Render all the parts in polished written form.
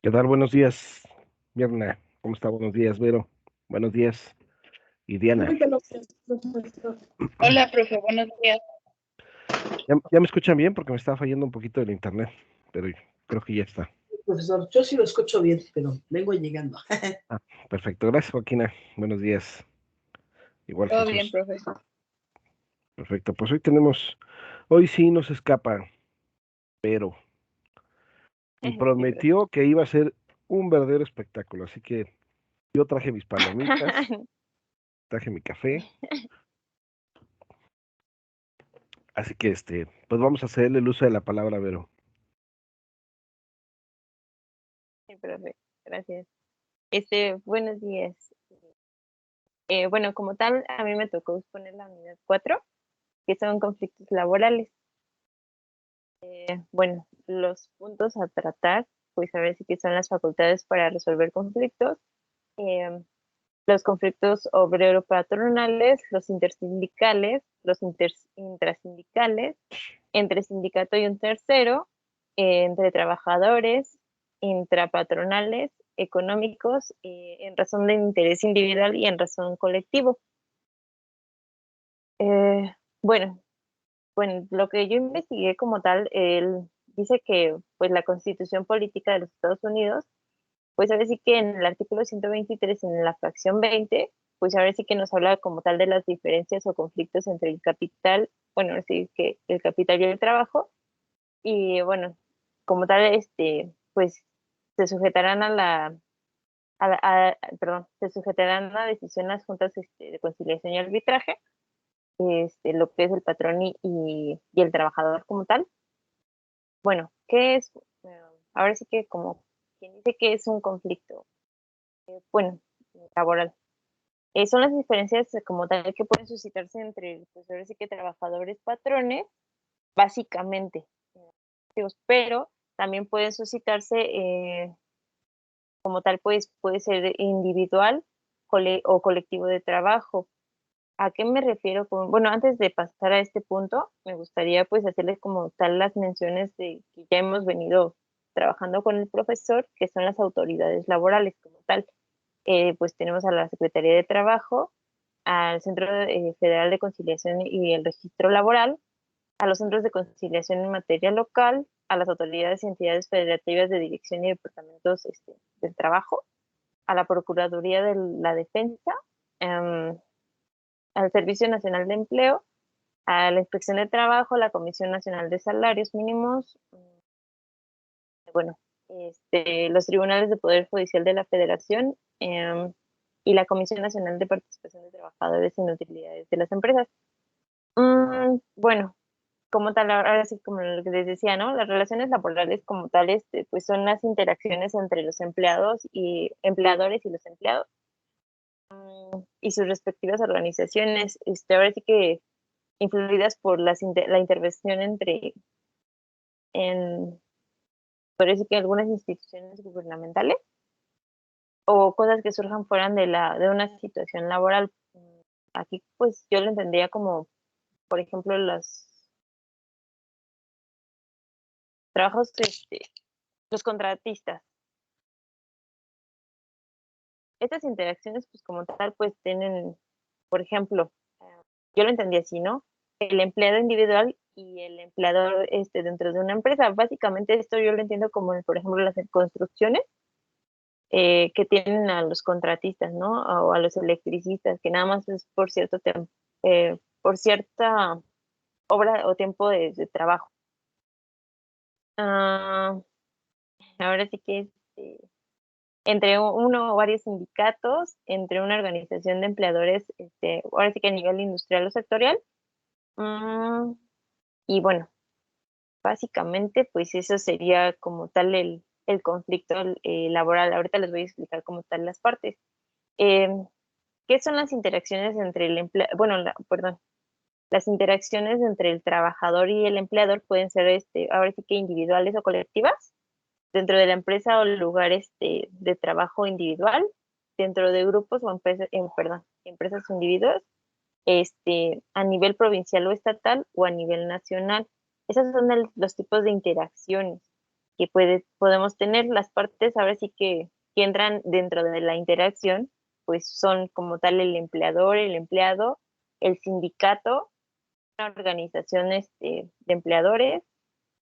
¿Qué tal? Buenos días, Mirna. ¿Cómo está? Buenos días, Vero. Buenos días, y Diana. Hola, profe, buenos días. ¿Ya me escuchan bien? Porque me está fallando un poquito el internet, pero creo que ya está. Profesor, yo sí lo escucho bien, pero vengo llegando. Ah, perfecto. Gracias, Joaquina. Buenos días. Igual, Todo bien, Jesús. profe. Perfecto. Pues hoy sí nos escapa, pero y Sí, profe. prometió que iba a ser un verdadero espectáculo. Así que yo traje mis palomitas, traje mi café. Así que pues vamos a hacerle el uso de la palabra, Vero. Sí, profe. Gracias. Buenos días. Bueno, como tal, a mí me tocó exponer la unidad 4, que son conflictos laborales. Bueno, los puntos a tratar, pues a ver si que son las facultades para resolver conflictos, eh, los conflictos obrero-patronales, los intersindicales, los intrasindicales, entre sindicato y un tercero, entre trabajadores, intrapatronales, económicos, en razón de interés individual y en razón colectivo. Eh, bueno, bueno, lo que yo investigué como tal, él dice que pues la Constitución Política de los Estados Unidos, pues ahora sí que en el artículo 123 en la fracción 20, pues ahora sí que nos habla como tal de las diferencias o conflictos entre el capital, bueno, así que el capital y el trabajo, y bueno, como tal, pues se sujetarán perdón, se sujetarán a decisión las juntas de conciliación y arbitraje, lo que es el patrón y el trabajador como tal. Bueno, ¿qué es? Ahora sí que como quien dice que es un conflicto, bueno, laboral. Son las diferencias como tal que pueden suscitarse entre, pues ahora sí que trabajadores, patrones, básicamente, pero también pueden suscitarse como tal, pues puede ser individual o colectivo de trabajo. ¿A qué me refiero bueno, antes de pasar a este punto, me gustaría pues hacerles como tal las menciones de que ya hemos venido trabajando con el profesor, que son las autoridades laborales como tal. Pues tenemos a la Secretaría de Trabajo, al Centro Federal de Conciliación y el Registro Laboral, a los centros de conciliación en materia local, a las autoridades y entidades federativas de dirección y departamentos del trabajo, a la Procuraduría de la Defensa, em, al Servicio Nacional de Empleo, a la Inspección de Trabajo, la Comisión Nacional de Salarios Mínimos, bueno, los tribunales de Poder Judicial de la Federación, y la Comisión Nacional de Participación de Trabajadores en Utilidades de las Empresas. Bueno, como tal, ahora sí, como lo que les decía, ¿no? Las relaciones laborales como tal, pues son las interacciones entre los empleados y empleadores y los empleados, y sus respectivas organizaciones, ahora sí que influidas por la intervención en, por eso que algunas instituciones gubernamentales o cosas que surjan fuera de una situación laboral. Aquí, pues, yo lo entendría como, por ejemplo, los trabajos, los contratistas. Estas interacciones, pues, como tal, pues, tienen, por ejemplo, eh, yo lo entendí así, ¿no? El empleado individual y el empleador, dentro de una empresa. Básicamente esto yo lo entiendo como, por ejemplo, las construcciones, que tienen a los contratistas, ¿no? O a los electricistas, que nada más es por cierto por cierta obra o tiempo de trabajo. Ah, ahora sí que entre uno o varios sindicatos, entre una organización de empleadores, ahora sí que a nivel industrial o sectorial. mm, y bueno, básicamente, pues eso sería como tal el conflicto laboral. Ahorita les voy a explicar como tal las partes. Em, ¿Qué son las interacciones entre el empleado? Bueno, perdón, las interacciones entre el trabajador y el empleador pueden ser, ahora sí que individuales o colectivas, dentro de la empresa o lugar de trabajo individual, dentro de grupos o empresas, perdón, empresas o individuos, a nivel provincial o estatal o a nivel nacional. Esos son los tipos de interacciones. podemos tener. Las partes ahora sí que entran dentro de la interacción, pues son como tal el empleador, el empleado, el sindicato, una organización de empleadores,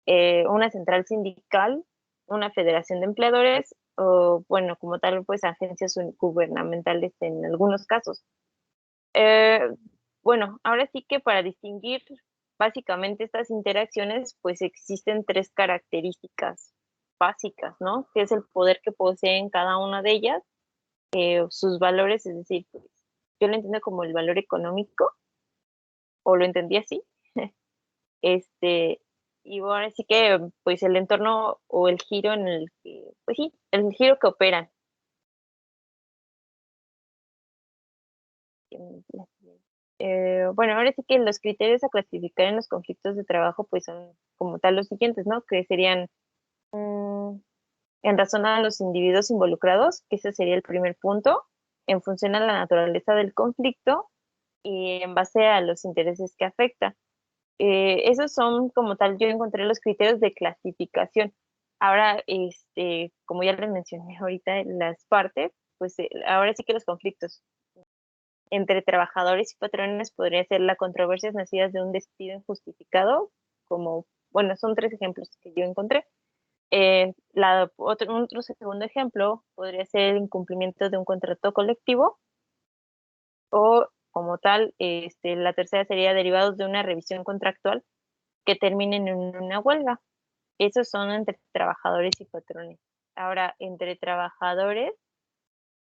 una central sindical, una federación de empleadores o, bueno, como tal, pues agencias gubernamentales en algunos casos. Eh, bueno, ahora sí que para distinguir básicamente estas interacciones, pues existen tres características básicas, ¿no? Que es el poder que poseen cada una de ellas, sus valores, es decir, pues, yo lo entiendo como el valor económico, o lo entendí así, este, y ahora sí que, pues el entorno o el giro en el que, pues sí, el giro que operan. Bueno, ahora sí que los criterios a clasificar en los conflictos de trabajo, pues son como tal los siguientes, ¿no? Que serían en razón a los individuos involucrados, que ese sería el primer punto, en función a la naturaleza del conflicto y en base a los intereses que afecta. Esos son como tal, yo encontré los criterios de clasificación. Ahora, como ya les mencioné ahorita en las partes, pues ahora sí que los conflictos entre trabajadores y patrones podría ser la controversias nacidas de un despido injustificado, como, bueno, son tres ejemplos que yo encontré. Otro segundo ejemplo podría ser el incumplimiento de un contrato colectivo o, como tal, la tercera sería derivados de una revisión contractual que terminen en una huelga. Esos son entre trabajadores y patrones. Ahora, entre trabajadores,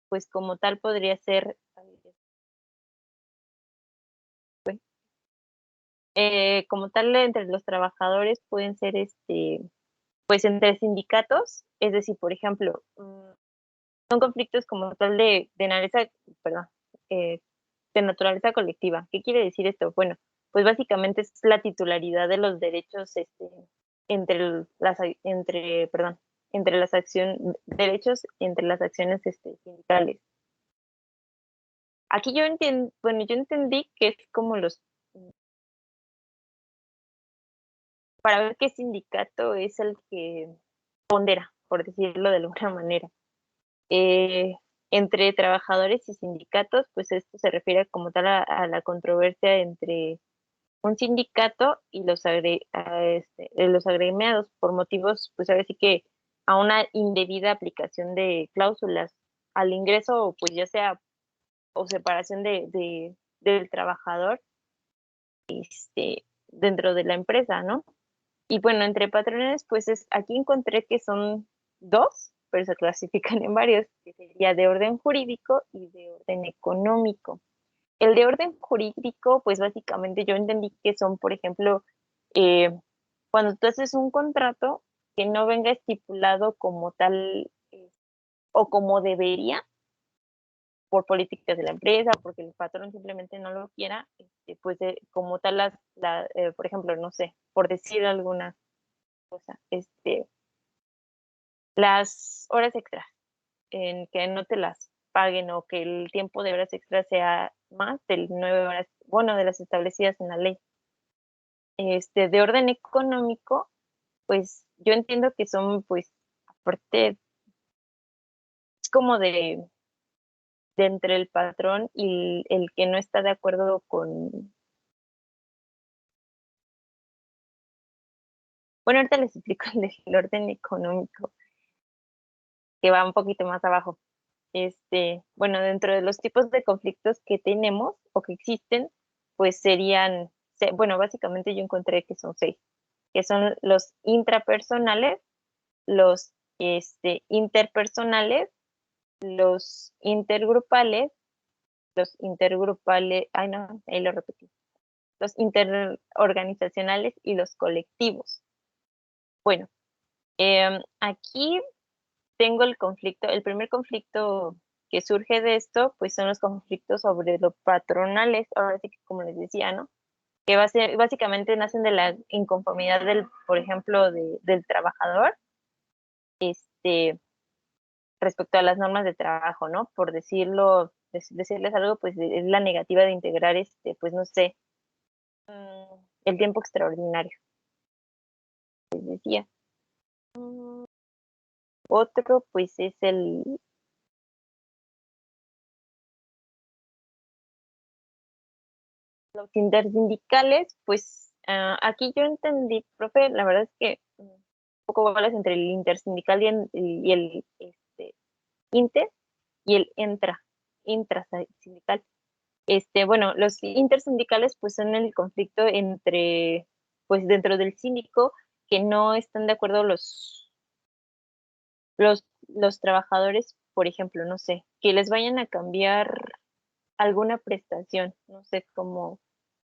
pues como tal podría ser, como tal, entre los trabajadores pueden ser, pues entre sindicatos, es decir, por ejemplo, son conflictos como tal de naturaleza, perdón, eh, de naturaleza colectiva. ¿Qué quiere decir esto? Bueno, pues básicamente es la titularidad de los derechos, entre las acciones, derechos entre las acciones, sindicales. Aquí yo entiendo, bueno, yo entendí que es como para ver qué sindicato es el que pondera, por decirlo de alguna manera. Eh, entre trabajadores y sindicatos, pues esto se refiere como tal a la controversia entre un sindicato y los agremiados por motivos, pues ahora sí que a una indebida aplicación de cláusulas al ingreso, pues ya sea o separación del trabajador, dentro de la empresa, ¿no? Y bueno, entre patrones, pues aquí encontré que son dos, pero se clasifican en varios, que sería de orden jurídico y de orden económico. El de orden jurídico, pues básicamente yo entendí que son, por ejemplo, eh, cuando tú haces un contrato que no venga estipulado como tal o como debería por políticas de la empresa, porque el patrón simplemente no lo quiera, pues como tal por ejemplo, no sé, por decir alguna cosa, las horas extras, en que no te las paguen o que el tiempo de horas extras sea más de 9 horas, bueno, de las establecidas en la ley. De orden económico, pues yo entiendo que son, pues, aparte, es como de entre el patrón y el que no está de acuerdo con, bueno, ahorita les explico el orden económico, que va un poquito más abajo. Bueno, dentro de los tipos de conflictos que tenemos o que existen, pues serían, bueno, básicamente yo encontré que son seis, que son los intrapersonales, los interpersonales, los intergrupales, ay no, ahí lo repetí, los interorganizacionales y los colectivos. Bueno, aquí tengo el primer conflicto que surge de esto, pues son los conflictos sobre lo patronales, ahora sí que como les decía, ¿no? Que básicamente nacen de la inconformidad por ejemplo, del trabajador, este, respecto a las normas de trabajo, ¿no? Por decirles algo, pues es la negativa de integrar, pues no sé, el tiempo extraordinario, les decía. Otro, pues, es los intersindicales, pues, aquí yo entendí, profe, la verdad es que un poco bolas entre el intersindical y el inter y el intrasindical. Bueno, los intersindicales pues son el conflicto entre, pues dentro del síndico, que no están de acuerdo los trabajadores, por ejemplo, no sé, que les vayan a cambiar alguna prestación, no sé, como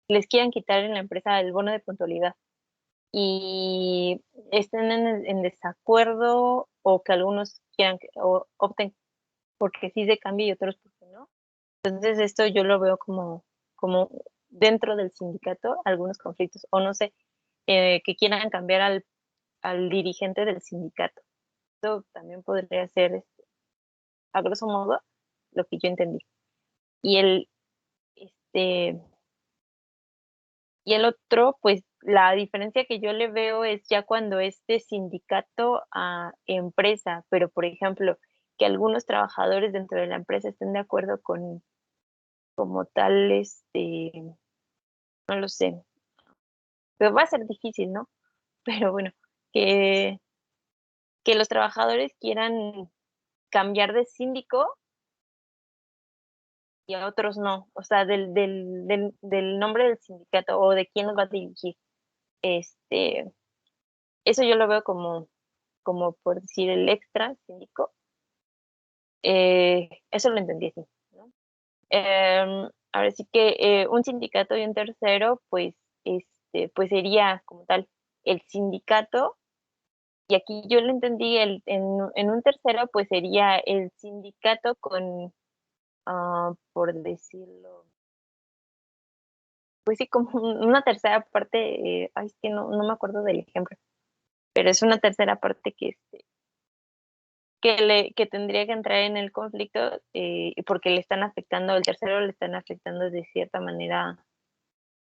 les quieran quitar en la empresa el bono de puntualidad y estén en desacuerdo, o que algunos quieran o opten porque sí se cambie y otros porque no. Entonces esto yo lo veo como dentro del sindicato algunos conflictos, o no sé, que quieran cambiar al dirigente del sindicato. Esto también podría ser, a grosso modo, lo que yo entendí. Y este, y el otro, pues la diferencia que yo le veo es ya cuando este sindicato a empresa, pero por ejemplo, que algunos trabajadores dentro de la empresa estén de acuerdo con como tal, no lo sé, pero va a ser difícil, ¿no? Pero bueno, que, que los trabajadores quieran cambiar de síndico y a otros no, o sea, del nombre del sindicato o de quién los va a dirigir. Este, Eso yo lo veo como por decir el extra síndico. Eso lo entendí así, ¿no? Ahora sí que un sindicato y un tercero, pues, pues sería como tal el sindicato. Y aquí yo lo entendí, en un tercero, pues sería el sindicato con, por decirlo, pues sí, como una tercera parte, ay, es que no me acuerdo del ejemplo, pero es una tercera parte que tendría que entrar en el conflicto, porque le están afectando, el tercero le están afectando de cierta manera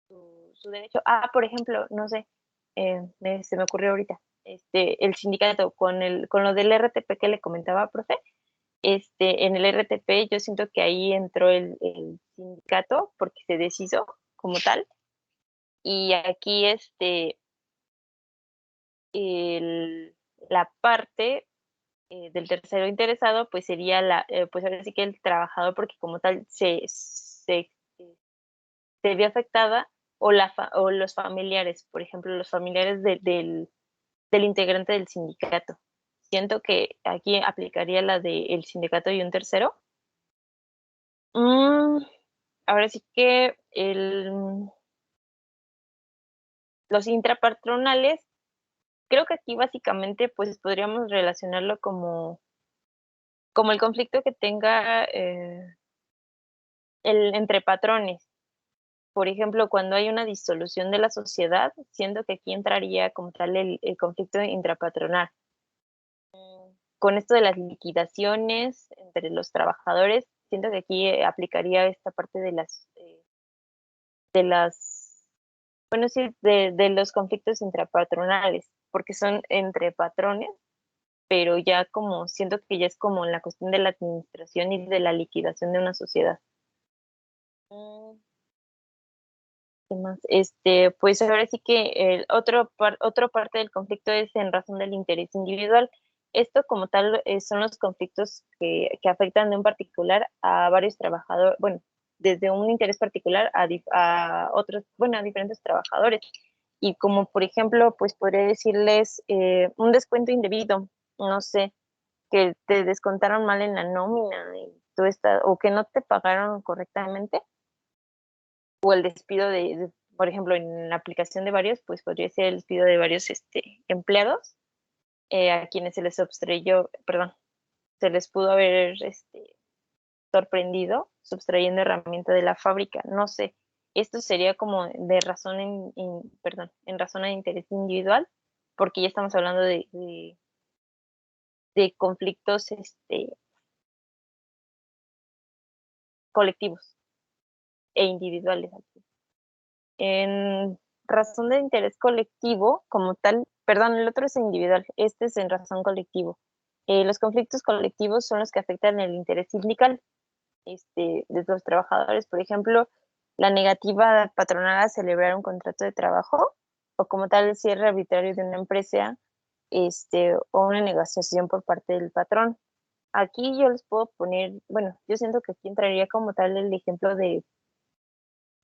su derecho. Por ejemplo, no sé, se me ocurrió ahorita, el sindicato con lo del RTP que le comentaba, profe. En el RTP yo siento que ahí entró el sindicato porque se deshizo como tal. Y aquí el- la parte del tercero interesado pues sería pues ahora sí que el trabajador, porque como tal se vio afectada, o los familiares, por ejemplo, los familiares del integrante del sindicato. Siento que aquí aplicaría la del sindicato y un tercero. Mm, Ahora sí que los intrapatronales, creo que aquí básicamente pues podríamos relacionarlo como el conflicto que tenga entre patrones. Por ejemplo, cuando hay una disolución de la sociedad, siento que aquí entraría como tal el conflicto intrapatronal. Con esto de las liquidaciones entre los trabajadores, siento que aquí aplicaría esta parte de las, bueno, sí, de los conflictos intrapatronales, porque son entre patrones, pero ya como siento que ya es como en la cuestión de la administración y de la liquidación de una sociedad. Mm, ¿Qué más? Pues ahora sí que otra parte del conflicto es en razón del interés individual. Esto como tal son los conflictos que afectan de un particular a varios trabajadores, bueno, desde un interés particular a otros, bueno, a diferentes trabajadores. Y como por ejemplo, pues podría decirles un descuento indebido, no sé, que te descontaron mal en la nómina y o que no te pagaron correctamente, o el despido por ejemplo, en la aplicación de varios, pues podría ser el despido de varios empleados, a quienes se les perdón, se les pudo haber sorprendido sustrayendo herramienta de la fábrica. No sé, esto sería como de razón perdón, en razón de interés individual, porque ya estamos hablando de conflictos colectivos e individuales. En razón de interés colectivo, como tal, perdón, el otro es individual, este es en razón colectivo. Los conflictos colectivos son los que afectan el interés sindical de los trabajadores. Por ejemplo, la negativa patronal a celebrar un contrato de trabajo o como tal el cierre arbitrario de una empresa o una negociación por parte del patrón. Aquí yo les puedo poner, bueno, yo siento que aquí entraría como tal el ejemplo de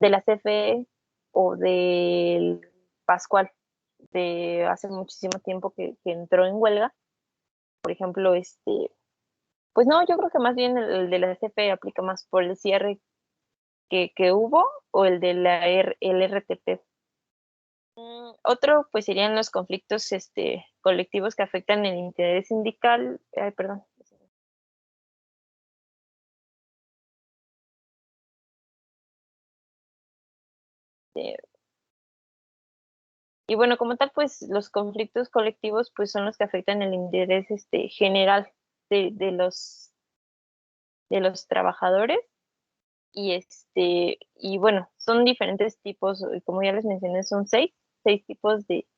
la CFE o del Pascual, de hace muchísimo tiempo que entró en huelga. Por ejemplo, pues no, yo creo que más bien el de la CFE aplica más por el cierre que hubo o el de el RTP. Otro, pues serían los conflictos colectivos que afectan el interés sindical. Ay, perdón. Y bueno, como tal, pues los conflictos colectivos pues son los que afectan el interés general de los trabajadores y bueno, son diferentes tipos, como ya les mencioné, son seis tipos de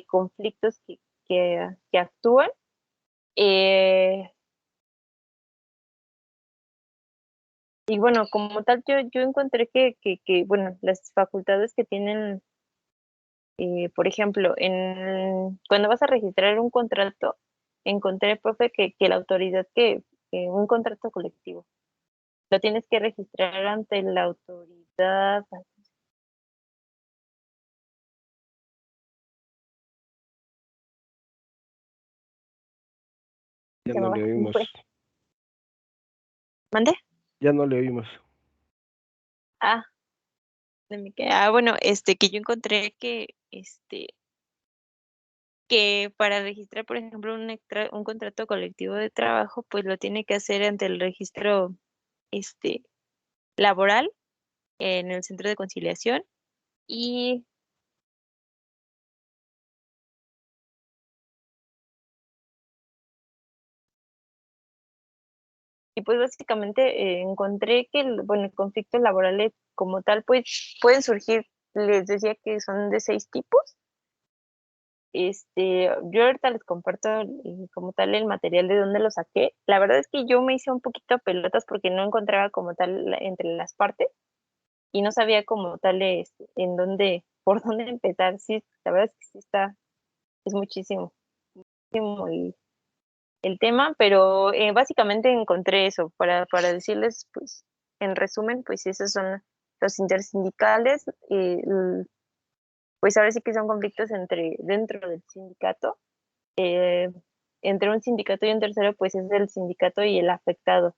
conflictos que actúan. Eh, y bueno, como tal, yo encontré bueno, las facultades que tienen, por ejemplo, cuando vas a registrar un contrato, encontré, profe, que la autoridad que un contrato colectivo, lo tienes que registrar ante la autoridad. Ya Se no me va, le se me oímos. fue. ¿Mande? Ya no le oímos. Ah, bueno, que yo encontré que para registrar, por ejemplo, un contrato colectivo de trabajo, pues lo tiene que hacer ante el registro, este, laboral en el centro de conciliación y, y pues básicamente encontré que, bueno, conflictos laborales como tal, pues pueden surgir, les decía que son de 6 tipos. Yo ahorita les comparto como tal el material de dónde lo saqué. La verdad es que yo me hice un poquito pelotas porque no encontraba como tal entre las partes y no sabía como tal en dónde, por dónde empezar. Sí, la verdad es que sí es muchísimo, muchísimo el tema, pero básicamente encontré eso para decirles, pues, en resumen, pues esos son los intersindicales, pues ahora sí que son conflictos dentro del sindicato. eh, Entre un sindicato y un tercero, pues es el sindicato y el afectado.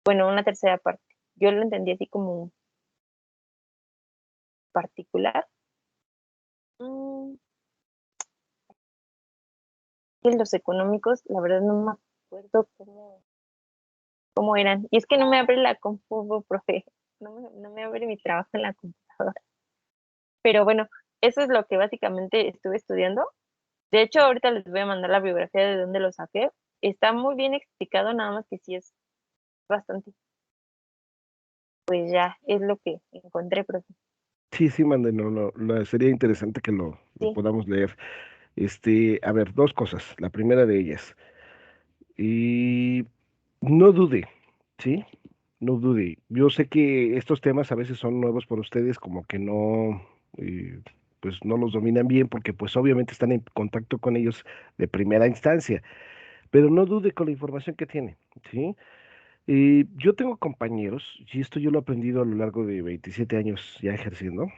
Bueno, una tercera parte. Yo lo entendí así como particular. Mm, y los económicos, la verdad no me acuerdo cómo eran. Y es que no me abre la compu, profe. No me abre mi trabajo en la computadora. Pero bueno, eso es lo que básicamente estuve estudiando. De hecho, ahorita les voy a mandar la biografía de dónde lo saqué. Está muy bien explicado, nada más que sí es bastante. Pues ya es lo que encontré, profe. Sí, sí, mándenlo. Sería interesante que lo Sí. podamos leer. A ver, dos cosas. La primera de ellas. Y no dude, ¿sí? No dude. Yo sé que estos temas a veces son nuevos para ustedes, como que no, eh, pues no los dominan bien, porque pues obviamente están en contacto con ellos de primera instancia, pero no dude con la información que tiene, ¿sí? Yo tengo compañeros, y esto yo lo he aprendido a lo largo de 27 años ya ejerciendo.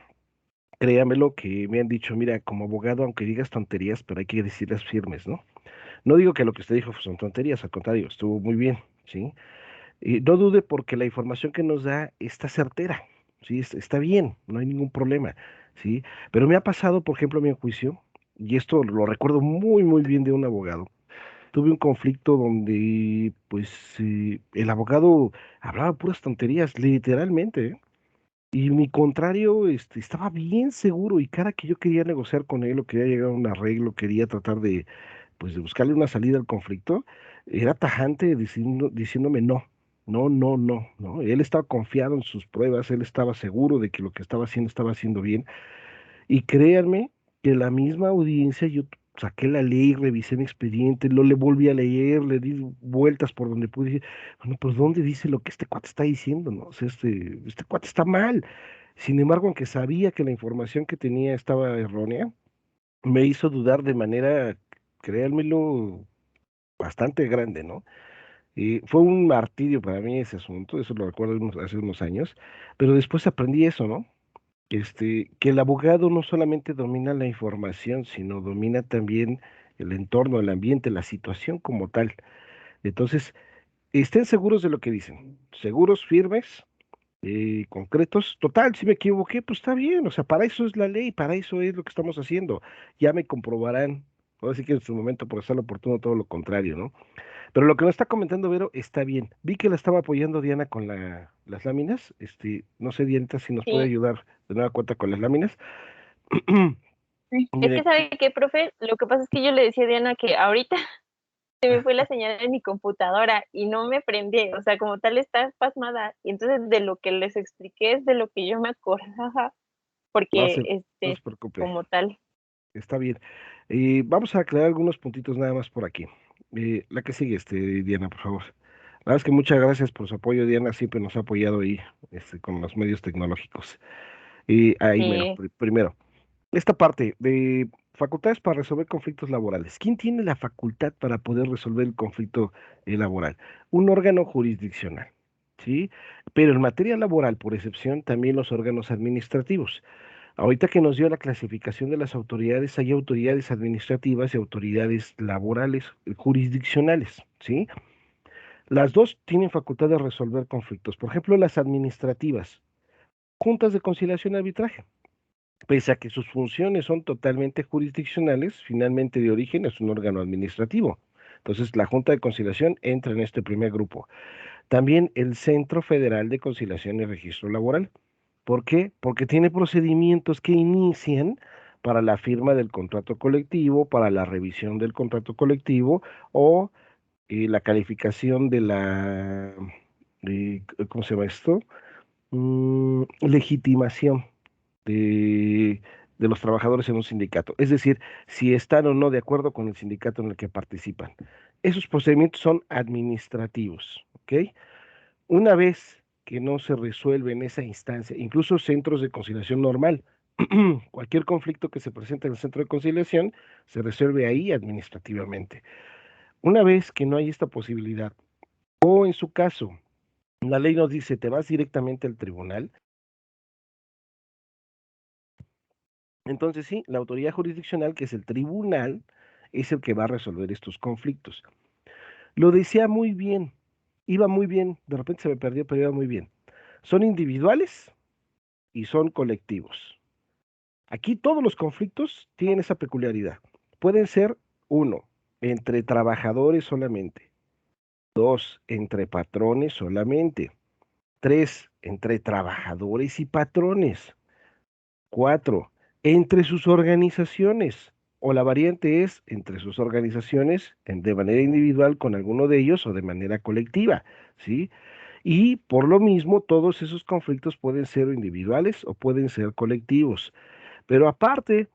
Créamelo que me han dicho, mira, como abogado, aunque digas tonterías, pero hay que decirlas firmes, ¿no? No digo que lo que usted dijo son tonterías, al contrario, estuvo muy bien, ¿sí? Y no dude porque la información que nos da está certera, ¿sí? Está bien, no hay ningún problema, ¿sí? Pero me ha pasado, por ejemplo, a mi juicio, y esto lo recuerdo muy, muy bien de un abogado. Tuve un conflicto donde, pues, el abogado hablaba puras tonterías, literalmente, ¿eh? Y mi contrario, estaba bien seguro y cada que yo quería negociar con él o quería llegar a un arreglo, quería tratar de, pues, de buscarle una salida al conflicto, era tajante diciéndome no, no, no, no, no. Él estaba confiado en sus pruebas, él estaba seguro de que lo que estaba haciendo bien. Y créanme que la misma audiencia yo saqué la ley, revisé mi expediente, lo le volví a leer, le di vueltas por donde pude decir, bueno, pues ¿dónde dice lo que este cuate está diciendo, no? O sea, este cuate está mal. Sin embargo, aunque sabía que la información que tenía estaba errónea, me hizo dudar de manera, créanmelo, bastante grande, ¿no? Y fue un martirio para mí ese asunto, eso lo recuerdo hace unos años, pero después aprendí eso, ¿no? Que el abogado no solamente domina la información, sino domina también el entorno, el ambiente, la situación como tal. Entonces, estén seguros de lo que dicen, seguros, firmes, concretos. Total, si me equivoqué, pues está bien, o sea, para eso es la ley, para eso es lo que estamos haciendo. Ya me comprobarán. Ahora sí que en su momento, por estar oportuno, todo lo contrario, ¿no? Pero lo que me está comentando Vero está bien. Vi que la estaba apoyando Diana con las láminas. No sé, Dianita, si nos puede Sí. ayudar de nueva cuenta con las láminas. Es que, Mire, ¿sabe qué, profe? Lo que pasa es que yo le decía a Diana que ahorita se me fue la señal en mi computadora y no me prendí, o sea, como tal está pasmada. Y entonces de lo que les expliqué es de lo que yo me acordaba, no porque se, no se preocupe, como tal. está bien. Vamos a aclarar algunos puntitos nada más por aquí. La que sigue, Diana, por favor. La verdad es que muchas gracias por su apoyo, Diana, siempre nos ha apoyado ahí, con los medios tecnológicos. Y ahí mero, Sí, primero. Esta parte de facultades para resolver conflictos laborales. ¿Quién tiene la facultad para poder resolver el conflicto laboral? Un órgano jurisdiccional, ¿sí? Pero en materia laboral, por excepción, también los órganos administrativos. Ahorita que nos dio la clasificación de las autoridades, hay autoridades administrativas y autoridades laborales, jurisdiccionales, ¿sí? Las dos tienen facultad de resolver conflictos. Por ejemplo, las administrativas, juntas de conciliación y arbitraje. Pese a que sus funciones son totalmente jurisdiccionales, finalmente de origen es un órgano administrativo. Entonces, la Junta de Conciliación entra en este primer grupo. También el Centro Federal de Conciliación y Registro Laboral. ¿Por qué? Porque tiene procedimientos que inician para la firma del contrato colectivo, para la revisión del contrato colectivo o la calificación de ¿cómo se llama esto? Legitimación de, de los trabajadores en un sindicato, es decir, si están o no de acuerdo con el sindicato en el que participan. Esos procedimientos son administrativos, ¿ok? Una vez que no se resuelve en esa instancia, incluso centros de conciliación normal, cualquier conflicto que se presente en el centro de conciliación se resuelve ahí administrativamente. Una vez que no hay esta posibilidad, o en su caso, la ley nos dice, te vas directamente al tribunal. Entonces sí, la autoridad jurisdiccional, que es el tribunal, es el que va a resolver estos conflictos. Lo decía muy bien, iba muy bien, de repente se me perdió, pero iba muy bien. Son individuales y son colectivos. Aquí todos los conflictos tienen esa peculiaridad. Pueden ser, uno, entre trabajadores solamente; dos, entre patrones solamente; tres, entre trabajadores y patrones; cuatro, entre sus organizaciones, o la variante es entre sus organizaciones de manera individual con alguno de ellos o de manera colectiva, ¿sí? Y por lo mismo, todos esos conflictos pueden ser individuales o pueden ser colectivos. Pero aparte,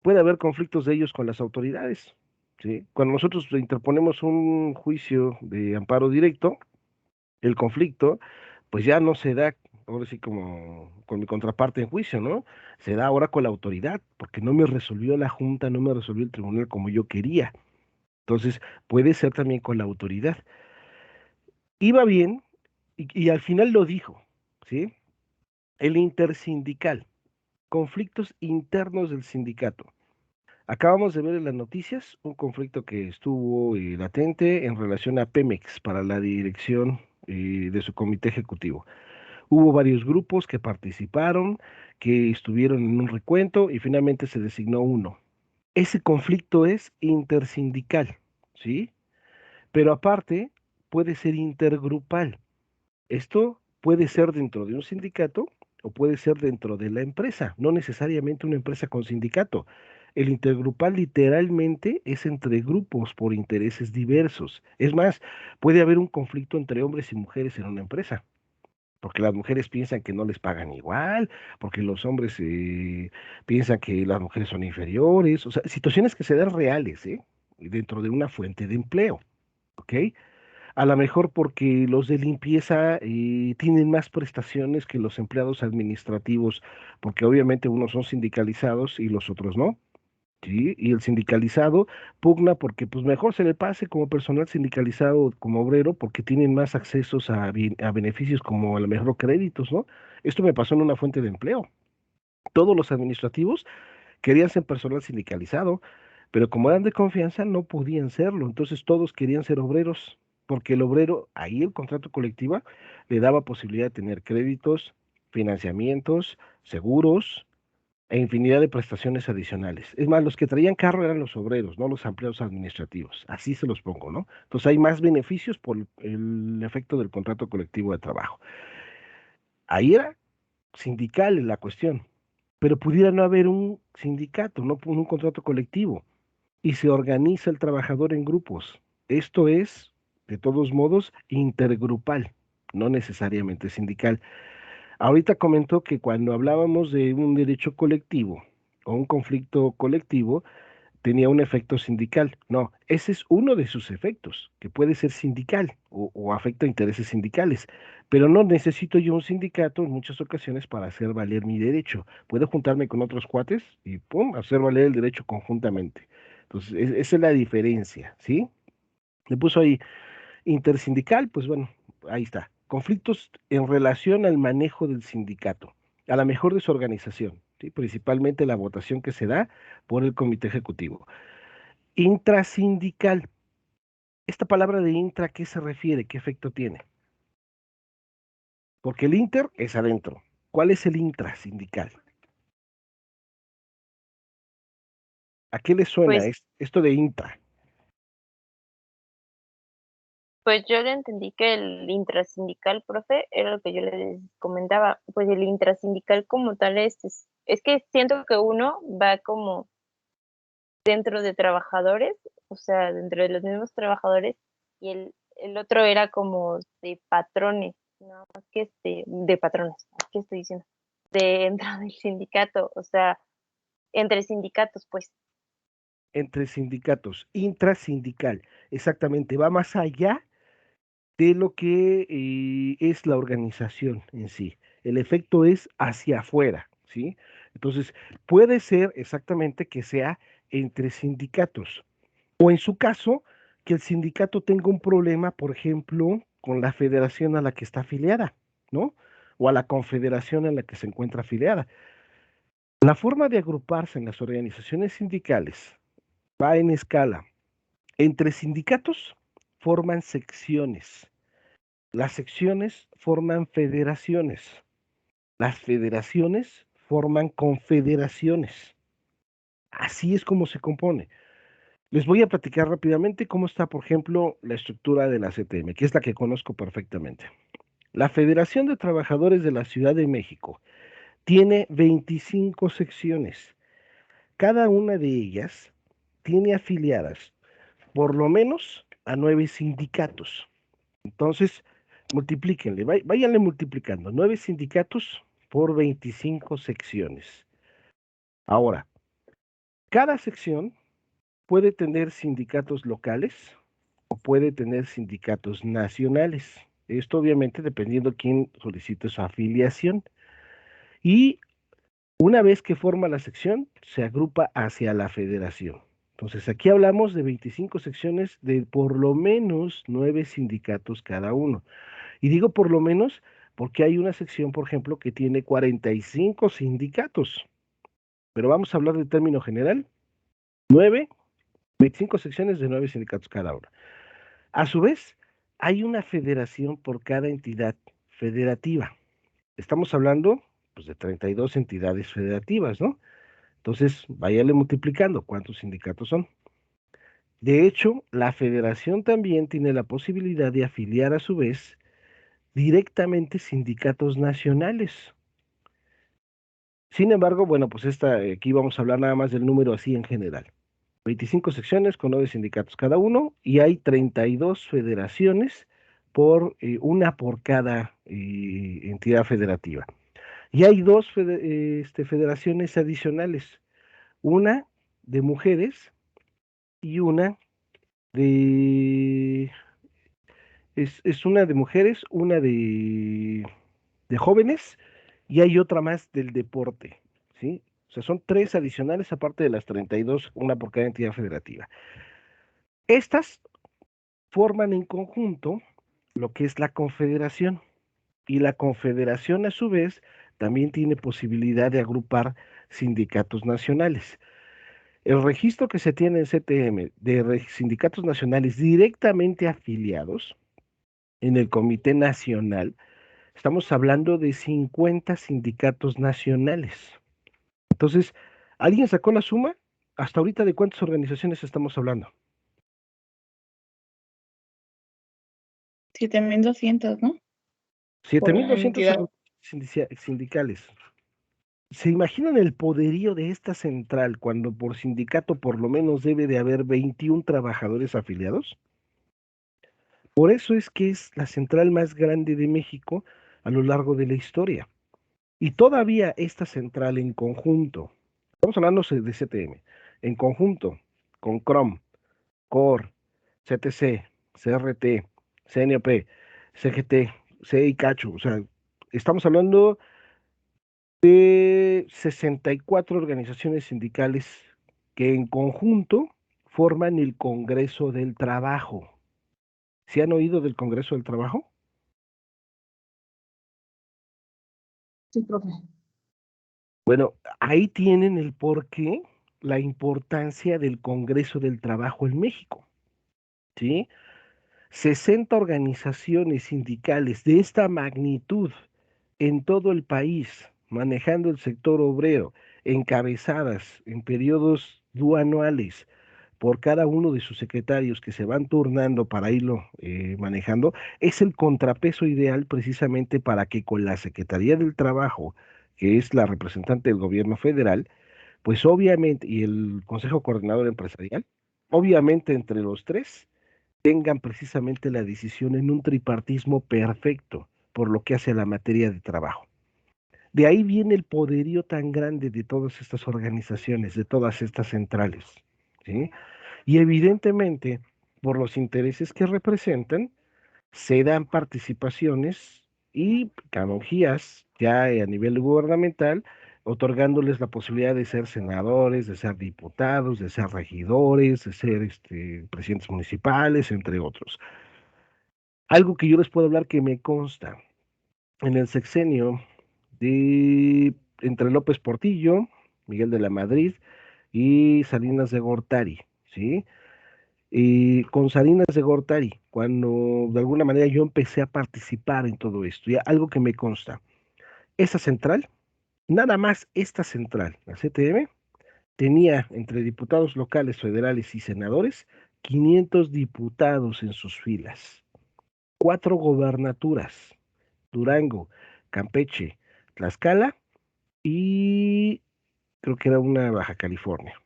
puede haber conflictos de ellos con las autoridades, ¿sí? Cuando nosotros interponemos un juicio de amparo directo, el conflicto, pues ya no se da, ahora sí como con mi contraparte en juicio, ¿no? Se da ahora con la autoridad, porque no me resolvió la junta, no me resolvió el tribunal como yo quería. Entonces, puede ser también con la autoridad. Iba bien y al final lo dijo, ¿sí? El intersindical, conflictos internos del sindicato. Acabamos de ver en las noticias un conflicto que estuvo latente en relación a Pemex para la dirección de su comité ejecutivo. Hubo varios grupos que participaron, que estuvieron en un recuento y finalmente se designó uno. Ese conflicto es intersindical, ¿sí? Pero aparte puede ser intergrupal. Esto puede ser dentro de un sindicato o puede ser dentro de la empresa, no necesariamente una empresa con sindicato. El intergrupal literalmente es entre grupos por intereses diversos. Es más, puede haber un conflicto entre hombres y mujeres en una empresa. porque las mujeres piensan que no les pagan igual, porque los hombres piensan que las mujeres son inferiores, o sea, situaciones que se dan reales, ¿eh? Dentro de una fuente de empleo, ¿ok? A lo mejor porque los de limpieza tienen más prestaciones que los empleados administrativos, porque obviamente unos son sindicalizados y los otros no. Sí, y el sindicalizado pugna porque pues mejor se le pase como personal sindicalizado, como obrero, porque tienen más accesos a beneficios como a lo mejor créditos, ¿no? Esto me pasó en una fuente de empleo. Todos los administrativos querían ser personal sindicalizado, pero como eran de confianza no podían serlo, entonces todos querían ser obreros, porque el obrero, ahí el contrato colectivo le daba posibilidad de tener créditos, financiamientos, seguros e infinidad de prestaciones adicionales. Es más, los que traían carro eran los obreros, no los empleados administrativos. Así se los pongo, ¿no? Entonces hay más beneficios por el efecto del contrato colectivo de trabajo. Ahí era sindical la cuestión, pero pudiera no haber un sindicato, no un contrato colectivo, y se organiza el trabajador en grupos. Esto es, de todos modos, intergrupal, no necesariamente sindical. Ahorita comentó que cuando hablábamos de un derecho colectivo o un conflicto colectivo, tenía un efecto sindical. No, ese es uno de sus efectos, que puede ser sindical o afecta intereses sindicales. Pero no necesito yo un sindicato en muchas ocasiones para hacer valer mi derecho. Puedo juntarme con otros cuates y pum, hacer valer el derecho conjuntamente. Entonces, esa es la diferencia, ¿sí? Le puso ahí intersindical, pues bueno, ahí está. Conflictos en relación al manejo del sindicato, a la mejor desorganización, ¿sí? Principalmente la votación que se da por el comité ejecutivo. Intrasindical. Esta palabra de intra, ¿a qué se refiere? ¿Qué efecto tiene? Porque el inter es adentro. ¿Cuál es el intrasindical? ¿A qué le suena Pues, esto de intra? pues yo le entendí que el intrasindical, profe, era lo que yo les comentaba. Pues el intrasindical como tal es que siento que uno va como dentro de trabajadores, o sea, dentro de los mismos trabajadores, y el otro era como de patrones, no más que de patrones, ¿qué estoy diciendo? De dentro del sindicato, o sea, entre sindicatos, pues. Entre sindicatos, intrasindical. Exactamente, va más allá de lo que es la organización en sí. El efecto es hacia afuera, ¿sí? Entonces, puede ser exactamente que sea entre sindicatos, o en su caso, que el sindicato tenga un problema, por ejemplo, con la federación a la que está afiliada, ¿no? O a la confederación en la que se encuentra afiliada. La forma de agruparse en las organizaciones sindicales va en escala. Entre sindicatos forman secciones. Las secciones forman federaciones. Las federaciones forman confederaciones. Así es como se compone. Les voy a platicar rápidamente cómo está, por ejemplo, la estructura de la CTM, que es la que conozco perfectamente. La Federación de Trabajadores de la Ciudad de México tiene 25 secciones. Cada una de ellas tiene afiliadas por lo menos a 9 sindicatos. Entonces, multiplíquenle, váyanle multiplicando. 9 sindicatos por 25 secciones. Ahora, cada sección puede tener sindicatos locales o puede tener sindicatos nacionales. Esto obviamente dependiendo quién solicite su afiliación. Y una vez que forma la sección, se agrupa hacia la federación. Entonces, aquí hablamos de 25 secciones de por lo menos 9 sindicatos cada uno. Y digo por lo menos porque hay una sección, por ejemplo, que tiene 45 sindicatos. Pero vamos a hablar de término general. 9, 25 secciones de 9 sindicatos cada una. A su vez, hay una federación por cada entidad federativa. Estamos hablando pues, de 32 entidades federativas, ¿no? Entonces, váyale multiplicando cuántos sindicatos son. De hecho, la federación también tiene la posibilidad de afiliar a su vez directamente sindicatos nacionales. Sin embargo, bueno, pues aquí vamos a hablar nada más del número así en general. 25 secciones con 9 sindicatos cada uno y hay 32 federaciones por una por cada entidad federativa. Y hay dos federaciones adicionales, una de mujeres y una de... Es una de mujeres, una de jóvenes y hay otra más del deporte, ¿sí? O sea, son tres adicionales aparte de las 32, una por cada entidad federativa. Estas forman en conjunto lo que es la confederación y la confederación a su vez también tiene posibilidad de agrupar sindicatos nacionales. El registro que se tiene en CTM de sindicatos nacionales directamente afiliados en el Comité Nacional, estamos hablando de 50 sindicatos nacionales. Entonces, ¿alguien sacó la suma? Hasta ahorita, ¿de cuántas organizaciones estamos hablando? 7.200, ¿no? Por 7.200 entidad. sindicales. ¿Se imaginan el poderío de esta central cuando por sindicato por lo menos debe de haber 21 trabajadores afiliados? Por eso es que es la central más grande de México a lo largo de la historia. Y todavía esta central en conjunto, estamos hablando de CTM, en conjunto con CROM, COR, CTC, CRT, CNP, CGT, CICACHO, o sea, estamos hablando de 64 organizaciones sindicales que en conjunto forman el Congreso del Trabajo. ¿Se han oído del Congreso del Trabajo? Sí, profe. Bueno, ahí tienen el porqué, la importancia del Congreso del Trabajo en México, ¿sí? 60 organizaciones sindicales de esta magnitud en todo el país, manejando el sector obrero, encabezadas en periodos duanuales por cada uno de sus secretarios que se van turnando para irlo manejando, es el contrapeso ideal precisamente para que con la Secretaría del Trabajo, que es la representante del gobierno federal, pues obviamente, y el Consejo Coordinador Empresarial, obviamente entre los tres, tengan precisamente la decisión en un tripartismo perfecto por lo que hace a la materia de trabajo. De ahí viene el poderío tan grande de todas estas organizaciones, de todas estas centrales, ¿sí? Y evidentemente, por los intereses que representan, se dan participaciones y canonjías ya a nivel gubernamental, otorgándoles la posibilidad de ser senadores, de ser diputados, de ser regidores, de ser presidentes municipales, entre otros. Algo que yo les puedo hablar que me consta, en el sexenio de entre López Portillo, Miguel de la Madrid y Salinas de Gortari, ¿sí? Y con Salinas de Gortari, cuando de alguna manera yo empecé a participar en todo esto, y algo que me consta, esa central, nada más esta central, la CTM, tenía entre diputados locales, federales y senadores, 500 diputados en sus filas, 4 gobernaturas, Durango, Campeche, Tlaxcala y creo que era una Baja California.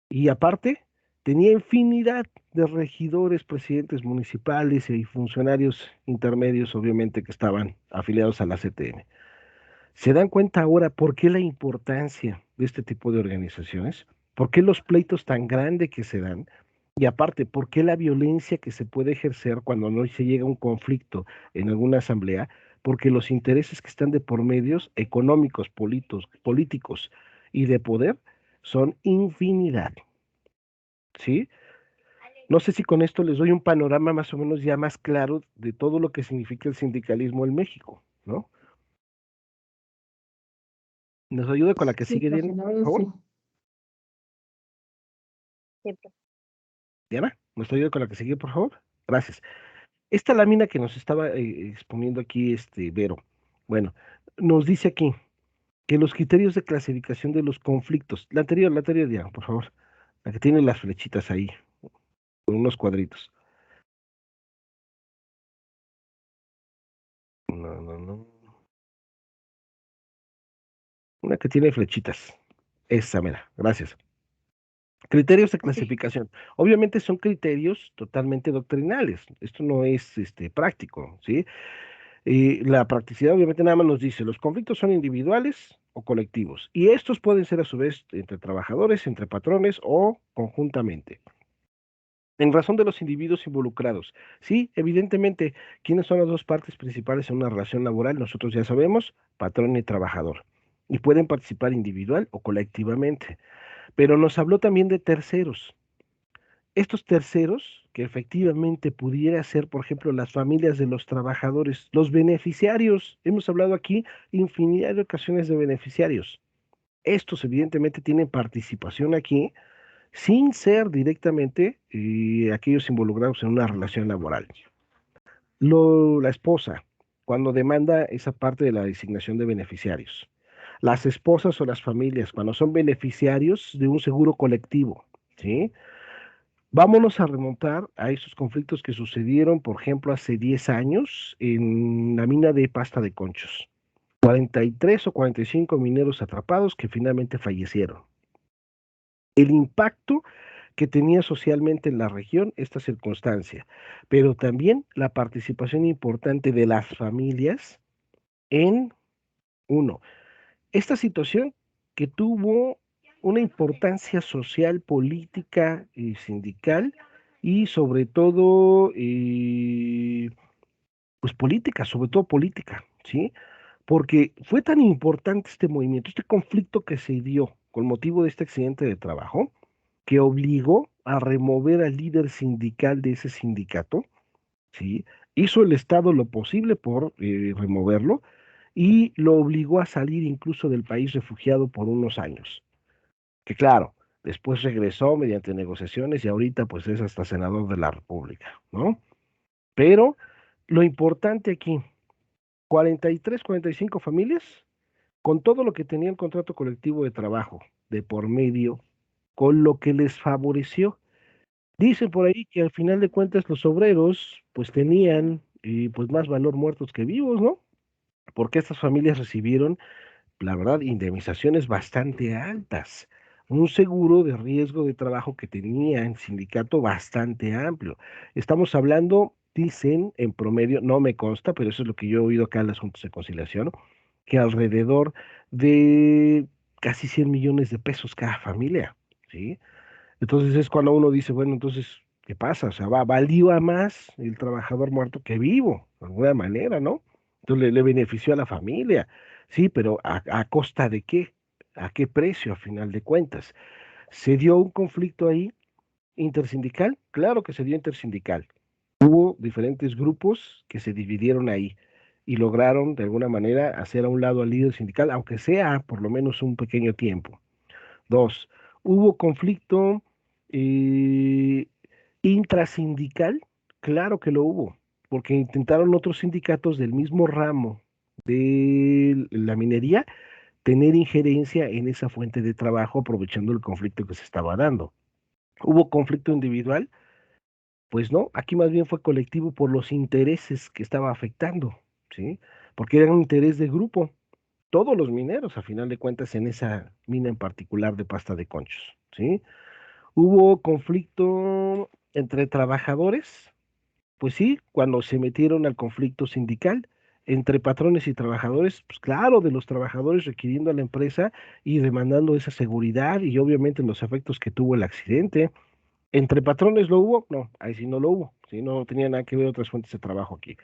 Y aparte, tenía infinidad de regidores, presidentes municipales y funcionarios intermedios, obviamente, que estaban afiliados a la CTM. ¿Se dan cuenta ahora por qué la importancia de este tipo de organizaciones? ¿Por qué los pleitos tan grandes que se dan? Y aparte, ¿por qué la violencia que se puede ejercer cuando no se llega a un conflicto en alguna asamblea? Porque los intereses que están de por medios económicos, políticos y de poder son infinidad, ¿sí? No sé si con esto les doy un panorama más o menos ya más claro de todo lo que significa el sindicalismo en México, ¿no? ¿Nos ayuda con la que Sí, sigue, profe, Diana, la por verdad favor? sí. Siempre. Diana, ¿nos ayuda con la que sigue, por favor? Gracias. Esta lámina que nos estaba exponiendo aquí, Vero, bueno, nos dice aquí que los criterios de clasificación de los conflictos, la anterior, Diana, por favor, la que tiene las flechitas ahí, con unos cuadritos. No, no, no. Una que tiene flechitas. Esa, mira, gracias. Criterios de Ok. clasificación. Obviamente son criterios totalmente doctrinales. Esto no es práctico, ¿sí? La practicidad obviamente nada más nos dice, los conflictos son individuales o colectivos. Y estos pueden ser a su vez entre trabajadores, entre patrones o conjuntamente. En razón de los individuos involucrados. Sí, evidentemente, ¿quiénes son las dos partes principales en una relación laboral? Nosotros ya sabemos, patrón y trabajador. Y pueden participar individual o colectivamente. Pero nos habló también de terceros. Estos terceros, que efectivamente pudiera ser, por ejemplo, las familias de los trabajadores, los beneficiarios. Hemos hablado aquí infinidad de ocasiones de beneficiarios. Estos evidentemente tienen participación aquí sin ser directamente aquellos involucrados en una relación laboral. La esposa, cuando demanda esa parte de la designación de beneficiarios. Las esposas o las familias, cuando son beneficiarios de un seguro colectivo, ¿sí? Vámonos a remontar a esos conflictos que sucedieron, por ejemplo, hace 10 años en la mina de Pasta de Conchos. 43 o 45 mineros atrapados que finalmente fallecieron. El impacto que tenía socialmente en la región esta circunstancia, pero también la participación importante de las familias en, uno, esta situación que tuvo una importancia social, política y sindical y sobre todo, pues política, sobre todo política, ¿sí? Porque fue tan importante este movimiento, este conflicto que se dio con motivo de este accidente de trabajo, que obligó a remover al líder sindical de ese sindicato, ¿sí? Hizo el Estado lo posible por removerlo y lo obligó a salir incluso del país refugiado por unos años. Que claro, después regresó mediante negociaciones y ahorita pues es hasta senador de la República, ¿no? Pero lo importante aquí, 43, 45 familias, con todo lo que tenía el contrato colectivo de trabajo de por medio, con lo que les favoreció. Dicen por ahí que al final de cuentas los obreros pues tenían pues más valor muertos que vivos, ¿no? Porque estas familias recibieron, la verdad, indemnizaciones bastante altas, un seguro de riesgo de trabajo que tenía el sindicato bastante amplio. Estamos hablando, dicen en promedio, no me consta, pero eso es lo que yo he oído acá en las juntas de conciliación, que alrededor de casi 100 millones de pesos cada familia, ¿sí? Entonces es cuando uno dice, bueno, entonces, ¿qué pasa? O sea, valió a más el trabajador muerto que vivo, de alguna manera, ¿no? Entonces le benefició a la familia, sí, pero ¿a costa de qué? ¿A qué precio, a final de cuentas? ¿Se dio un conflicto ahí intersindical? Claro que se dio intersindical. Hubo diferentes grupos que se dividieron ahí y lograron de alguna manera hacer a un lado al líder sindical, aunque sea por lo menos un pequeño tiempo. Dos, hubo conflicto eh, intrasindical, claro que lo hubo, porque intentaron otros sindicatos del mismo ramo de la minería tener injerencia en esa fuente de trabajo aprovechando el conflicto que se estaba dando. ¿Hubo conflicto individual? Pues no, aquí más bien fue colectivo por los intereses que estaba afectando, ¿sí? Porque era un interés de grupo, todos los mineros, a final de cuentas, en esa mina en particular de Pasta de Conchos, ¿sí? Hubo conflicto entre trabajadores, pues sí, cuando se metieron al conflicto sindical, entre patrones y trabajadores, pues claro, de los trabajadores requiriendo a la empresa y demandando esa seguridad y obviamente los efectos que tuvo el accidente. ¿Entre patrones lo hubo? No, ahí sí no lo hubo, sí, no tenía nada que ver otras fuentes de trabajo aquí.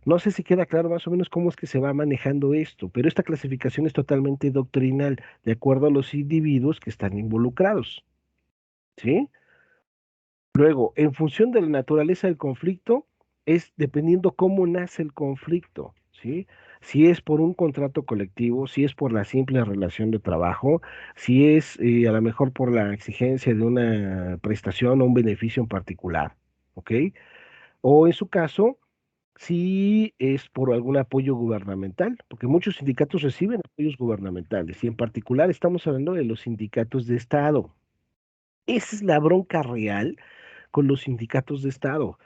No sé si queda claro más o menos cómo es que se va manejando esto, pero esta clasificación es totalmente doctrinal, de acuerdo a los individuos que están involucrados, ¿sí? Luego, en función de la naturaleza del conflicto, es dependiendo cómo nace el conflicto, ¿sí? Si es por un contrato colectivo, si es por la simple relación de trabajo, si es a lo mejor por la exigencia de una prestación o un beneficio en particular, ¿ok? O en su caso, si es por algún apoyo gubernamental, porque muchos sindicatos reciben apoyos gubernamentales y en particular estamos hablando de los sindicatos de Estado. Esa es la bronca real con los sindicatos de Estado.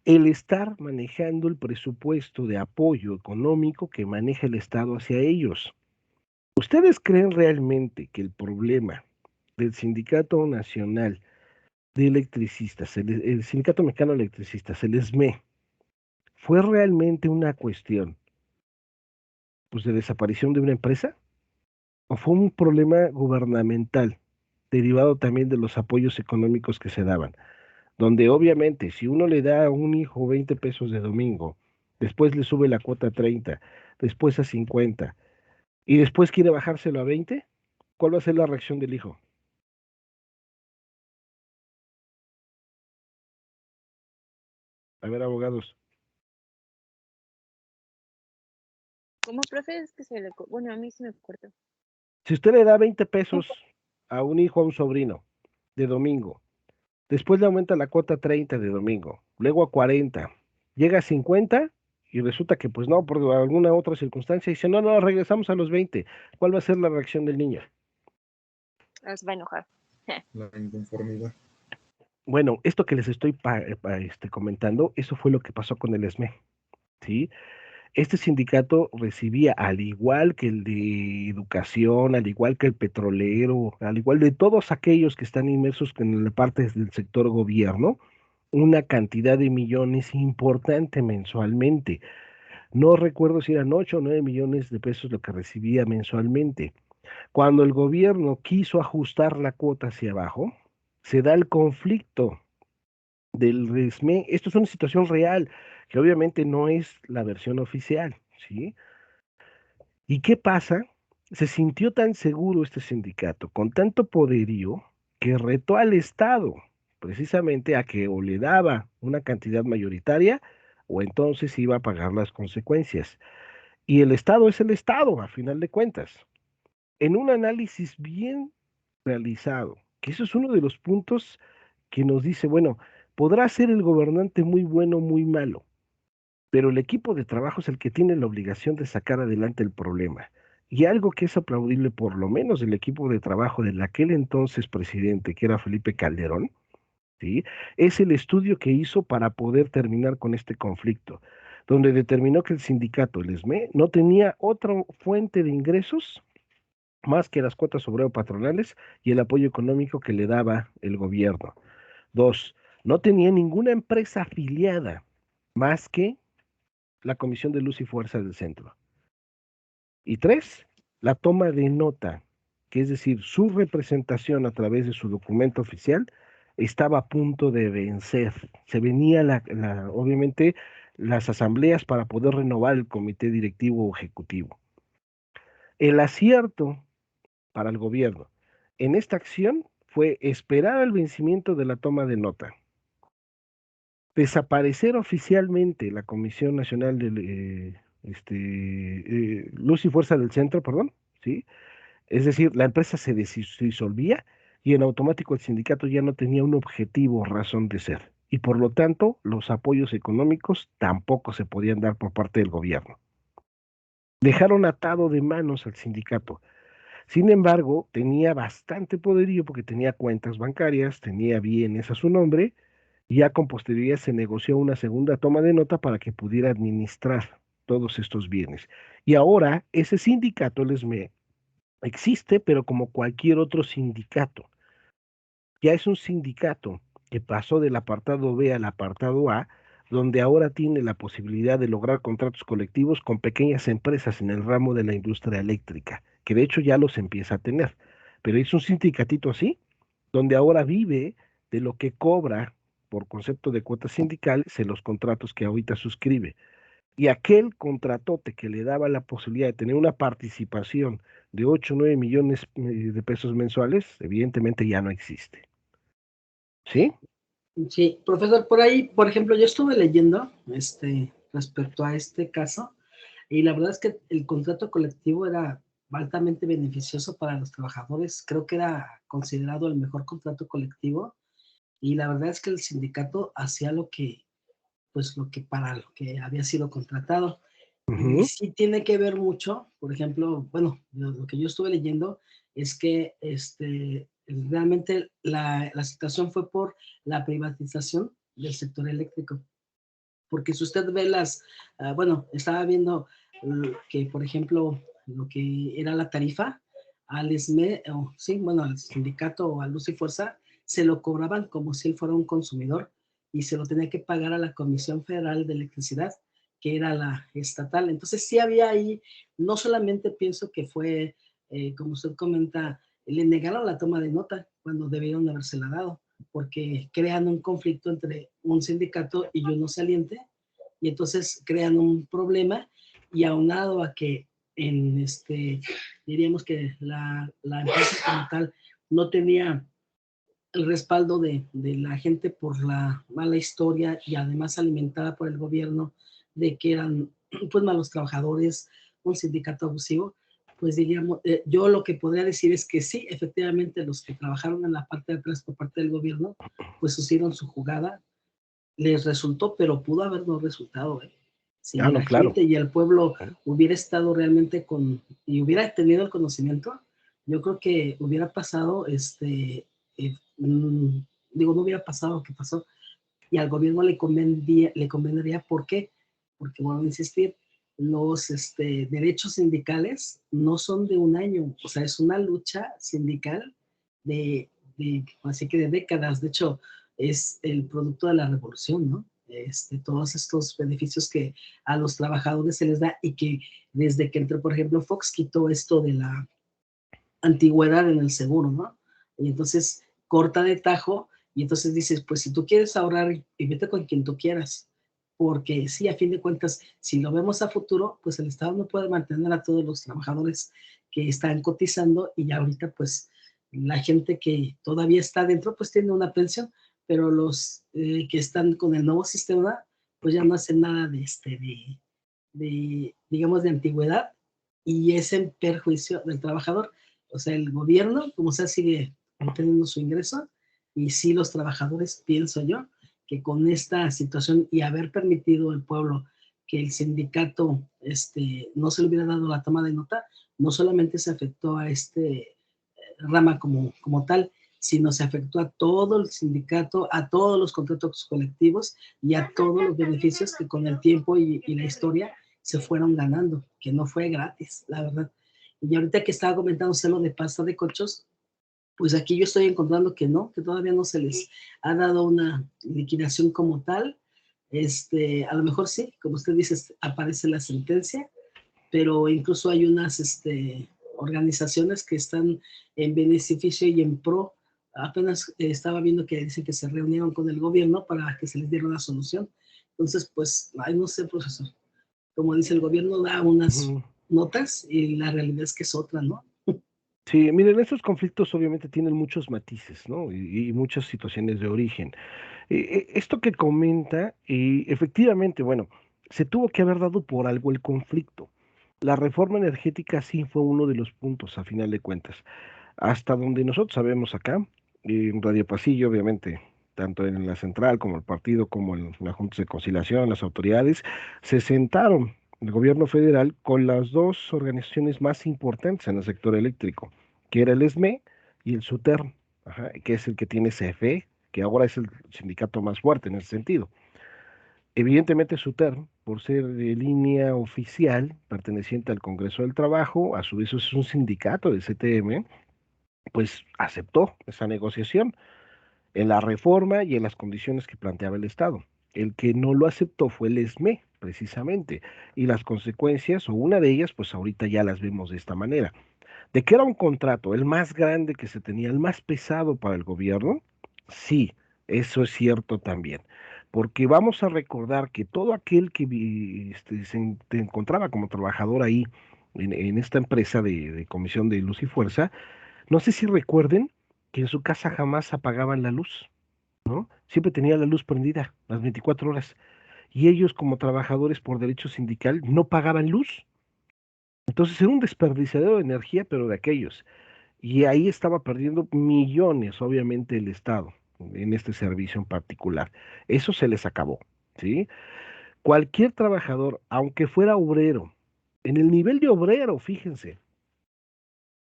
El estar manejando el presupuesto de apoyo económico que maneja el Estado hacia ellos. ¿Ustedes creen realmente que el problema del Sindicato Nacional de Electricistas, el Sindicato Mexicano de Electricistas, el SME, fue realmente una cuestión pues, de desaparición de una empresa o fue un problema gubernamental derivado también de los apoyos económicos que se daban? Donde obviamente si uno le da a un hijo 20 pesos de domingo, después le sube la cuota a 30, después a 50 y después quiere bajárselo a 20, ¿cuál va a ser la reacción del hijo? A ver, abogados. ¿Cómo, profe? Es que se le... Bueno, a mí se me cortó. Si usted le da 20 pesos a un hijo, a un sobrino, de domingo, después le aumenta la cuota a 30 de domingo, luego a 40, llega a 50 y resulta que pues no, por alguna otra circunstancia, dice, no, no, regresamos a los 20. ¿Cuál va a ser la reacción del niño? Se va a enojar. La inconformidad. Bueno, esto que les estoy comentando, eso fue lo que pasó con el SME, ¿sí? Este sindicato recibía, al igual que el de educación, al igual que el petrolero, al igual de todos aquellos que están inmersos en la parte del sector gobierno, una cantidad de millones importante mensualmente. No recuerdo si eran 8 o 9 millones de pesos lo que recibía mensualmente. Cuando el gobierno quiso ajustar la cuota hacia abajo, se da el conflicto del RESME. Esto es una situación real, que obviamente no es la versión oficial, ¿sí? ¿Y qué pasa? Se sintió tan seguro este sindicato, con tanto poderío, que retó al Estado, precisamente a que o le daba una cantidad mayoritaria, o entonces iba a pagar las consecuencias. Y el Estado es el Estado, a final de cuentas. En un análisis bien realizado, que eso es uno de los puntos que nos dice, bueno, podrá ser el gobernante muy bueno, muy malo, pero el equipo de trabajo es el que tiene la obligación de sacar adelante el problema. Y algo que es aplaudible, por lo menos del equipo de trabajo del aquel entonces presidente, que era Felipe Calderón, ¿sí? Es el estudio que hizo para poder terminar con este conflicto, donde determinó que el sindicato, el SME, no tenía otra fuente de ingresos más que las cuotas obrero-patronales y el apoyo económico que le daba el gobierno. Dos, no tenía ninguna empresa afiliada más que la Comisión de Luz y Fuerza del Centro. Y tres, la toma de nota, que es decir, su representación a través de su documento oficial estaba a punto de vencer. Se venía obviamente las asambleas para poder renovar el comité directivo o ejecutivo. El acierto para el gobierno en esta acción fue esperar el vencimiento de la toma de nota, desaparecer oficialmente la Comisión Nacional de Luz y Fuerza del Centro, perdón, ¿sí? Es decir, la empresa se disolvía y en automático el sindicato ya no tenía un objetivo o razón de ser. Y por lo tanto, los apoyos económicos tampoco se podían dar por parte del gobierno. Dejaron atado de manos al sindicato. Sin embargo, tenía bastante poderío porque tenía cuentas bancarias, tenía bienes a su nombre, y ya con posterioridad se negoció una segunda toma de nota para que pudiera administrar todos estos bienes. Y ahora ese sindicato, el SME, existe, pero como cualquier otro sindicato. Ya es un sindicato que pasó del apartado B al apartado A, donde ahora tiene la posibilidad de lograr contratos colectivos con pequeñas empresas en el ramo de la industria eléctrica, que de hecho ya los empieza a tener. Pero es un sindicatito así, donde ahora vive de lo que cobra por concepto de cuotas sindicales en los contratos que ahorita suscribe. Y aquel contratote que le daba la posibilidad de tener una participación de 8 o 9 millones de pesos mensuales, evidentemente ya no existe. ¿Sí? Sí, profesor, por ahí, por ejemplo, yo estuve leyendo respecto a este caso y la verdad es que el contrato colectivo era altamente beneficioso para los trabajadores. Creo que era considerado el mejor contrato colectivo y la verdad es que el sindicato hacía para lo que había sido contratado. Y Ujú. sí tiene que ver mucho, por ejemplo, bueno, lo que yo estuve leyendo es que realmente la situación fue por la privatización del sector eléctrico. Porque si usted ve bueno, estaba viendo que, por ejemplo, lo que era la tarifa, al SME, sí, bueno, al sindicato o a Luz y Fuerza, se lo cobraban como si él fuera un consumidor y se lo tenía que pagar a la Comisión Federal de Electricidad, que era la estatal. Entonces sí había ahí, no solamente pienso que fue, como usted comenta, le negaron la toma de nota cuando debieron habérsela dado, porque crean un conflicto entre un sindicato y uno saliente, y entonces crean un problema, y aunado a que diríamos que la empresa como tal no tenía el respaldo de la gente por la mala historia y además alimentada por el gobierno de que eran pues malos trabajadores, un sindicato abusivo, pues diríamos, yo lo que podría decir es que sí, efectivamente los que trabajaron en la parte de atrás por parte del gobierno, pues hicieron su jugada, les resultó, pero pudo haber no resultado, ¿eh? Si No, la claro. gente y el pueblo hubiera estado realmente y hubiera tenido el conocimiento, yo creo que hubiera pasado, digo, no hubiera pasado lo que pasó, y al gobierno le convendría, ¿por qué? Porque, vuelvo a insistir, los derechos sindicales no son de un año, o sea, es una lucha sindical así que de décadas. De hecho, es el producto de la revolución, ¿no? Todos estos beneficios que a los trabajadores se les da, y que desde que entró, por ejemplo, Fox quitó esto de la antigüedad en el seguro, ¿no? Y entonces corta de tajo, y entonces dices, pues si tú quieres ahorrar, y vete con quien tú quieras, porque sí, a fin de cuentas, si lo vemos a futuro, pues el Estado no puede mantener a todos los trabajadores que están cotizando, y ya ahorita pues la gente que todavía está dentro pues tiene una pensión, pero los que están con el nuevo sistema pues ya no hacen nada digamos, de antigüedad, y es en perjuicio del trabajador. O sea, el gobierno, como sea, sigue teniendo su ingreso, y sí los trabajadores, pienso yo, que con esta situación y haber permitido al pueblo que el sindicato no se le hubiera dado la toma de nota, no solamente se afectó a rama como tal, sino se afectó a todo el sindicato, a todos los contratos colectivos y a todos los beneficios que con el tiempo y la historia se fueron ganando, que no fue gratis, la verdad. Y ahorita que estaba comentando lo de pasta de cochos, pues aquí yo estoy encontrando que no, que todavía no se les ha dado una liquidación como tal. A lo mejor sí, como usted dice, aparece la sentencia, pero incluso hay unas organizaciones que están en beneficio y en pro. Apenas estaba viendo que dicen que se reunieron con el gobierno para que se les diera una solución. Entonces, pues, ay, no sé, profesor. Como dice el gobierno, da unas notas y la realidad es que es otra, ¿no? Sí, miren, estos conflictos obviamente tienen muchos matices, ¿no? Y muchas situaciones de origen. Esto que comenta, efectivamente, bueno, se tuvo que haber dado por algo el conflicto. La reforma energética sí fue uno de los puntos, a final de cuentas. Hasta donde nosotros sabemos acá, en Radio Pasillo, obviamente, tanto en la central como el partido, como en la Junta de Conciliación, las autoridades, se sentaron el gobierno federal con las dos organizaciones más importantes en el sector eléctrico, que era el SME y el SUTER, ajá, que es el que tiene CFE, que ahora es el sindicato más fuerte en ese sentido. Evidentemente SUTER, por ser de línea oficial perteneciente al Congreso del Trabajo, a su vez es un sindicato de CTM, pues aceptó esa negociación en la reforma y en las condiciones que planteaba el Estado. El que no lo aceptó fue el ESME, precisamente, y las consecuencias, o una de ellas, pues ahorita ya las vemos de esta manera. De que era un contrato, el más grande que se tenía, el más pesado para el gobierno, sí, eso es cierto también. Porque vamos a recordar que todo aquel que se encontraba como trabajador ahí en esta empresa de Comisión de Luz y Fuerza, no sé si recuerden que en su casa jamás apagaban la luz, ¿no? Siempre tenía la luz prendida las 24 horas. Y ellos como trabajadores por derecho sindical no pagaban luz. Entonces era un desperdiciadero de energía, pero de aquellos. Y ahí estaba perdiendo millones, obviamente, el Estado en este servicio en particular. Eso se les acabó, ¿sí? Cualquier trabajador, aunque fuera obrero, en el nivel de obrero, fíjense,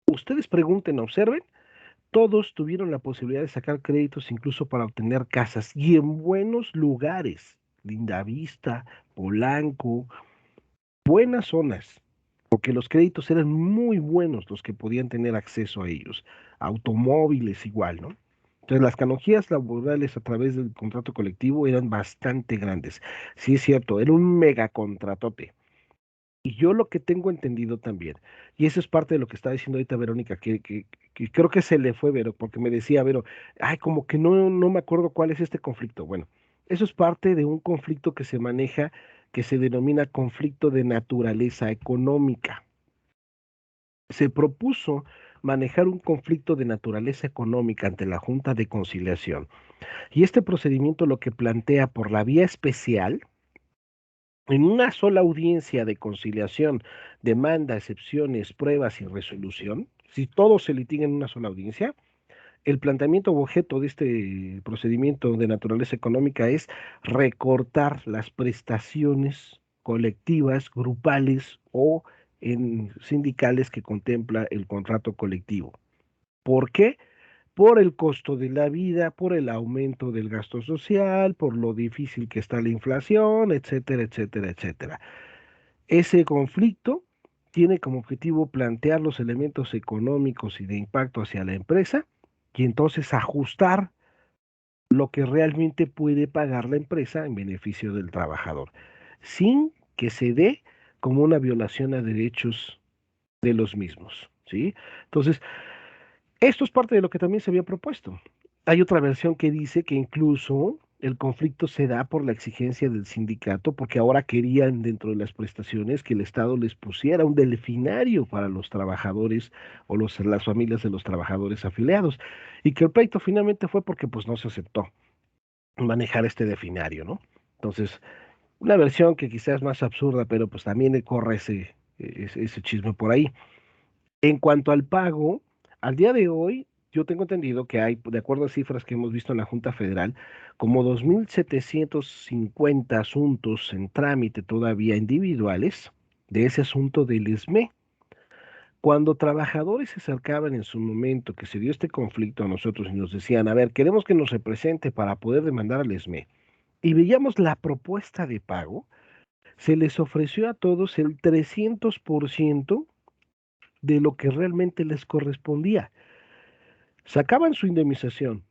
ustedes pregunten, observen, todos tuvieron la posibilidad de sacar créditos incluso para obtener casas y en buenos lugares, Lindavista, Polanco, buenas zonas, porque los créditos eran muy buenos los que podían tener acceso a ellos, automóviles igual, ¿no? Entonces las canonjías laborales a través del contrato colectivo eran bastante grandes. Sí es cierto, era un mega contratote. Y yo lo que tengo entendido también, y eso es parte de lo que estaba diciendo ahorita Verónica, que creo que se le fue Vero, porque me decía Vero, ay, como que no me acuerdo cuál es este conflicto. Bueno, eso es parte de un conflicto que se maneja, que se denomina conflicto de naturaleza económica. Se propuso manejar un conflicto de naturaleza económica ante la Junta de Conciliación. Y este procedimiento lo que plantea por la vía especial, en una sola audiencia de conciliación, demanda, excepciones, pruebas y resolución, si todo se litiga en una sola audiencia, el planteamiento o objeto de este procedimiento de naturaleza económica es recortar las prestaciones colectivas, grupales o en sindicales que contempla el contrato colectivo. ¿Por qué? Por el costo de la vida, por el aumento del gasto social, por lo difícil que está la inflación, etcétera, etcétera, etcétera. Ese conflicto tiene como objetivo plantear los elementos económicos y de impacto hacia la empresa y entonces ajustar lo que realmente puede pagar la empresa en beneficio del trabajador, sin que se dé como una violación a derechos de los mismos, ¿sí? Entonces, esto es parte de lo que también se había propuesto. Hay otra versión que dice que incluso el conflicto se da por la exigencia del sindicato, porque ahora querían dentro de las prestaciones que el Estado les pusiera un delfinario para los trabajadores o las familias de los trabajadores afiliados, y que el pleito finalmente fue porque pues no se aceptó manejar este delfinario, ¿no? Entonces, una versión que quizás es más absurda, pero pues también corre ese chisme por ahí. En cuanto al pago, al día de hoy, yo tengo entendido que hay, de acuerdo a cifras que hemos visto en la Junta Federal, como 2.750 asuntos en trámite todavía individuales de ese asunto del ESME. Cuando trabajadores se acercaban en su momento que se dio este conflicto a nosotros y nos decían, a ver, queremos que nos represente para poder demandar al ESME, y veíamos la propuesta de pago, se les ofreció a todos el 300% de lo que realmente les correspondía. Sacaban su indemnización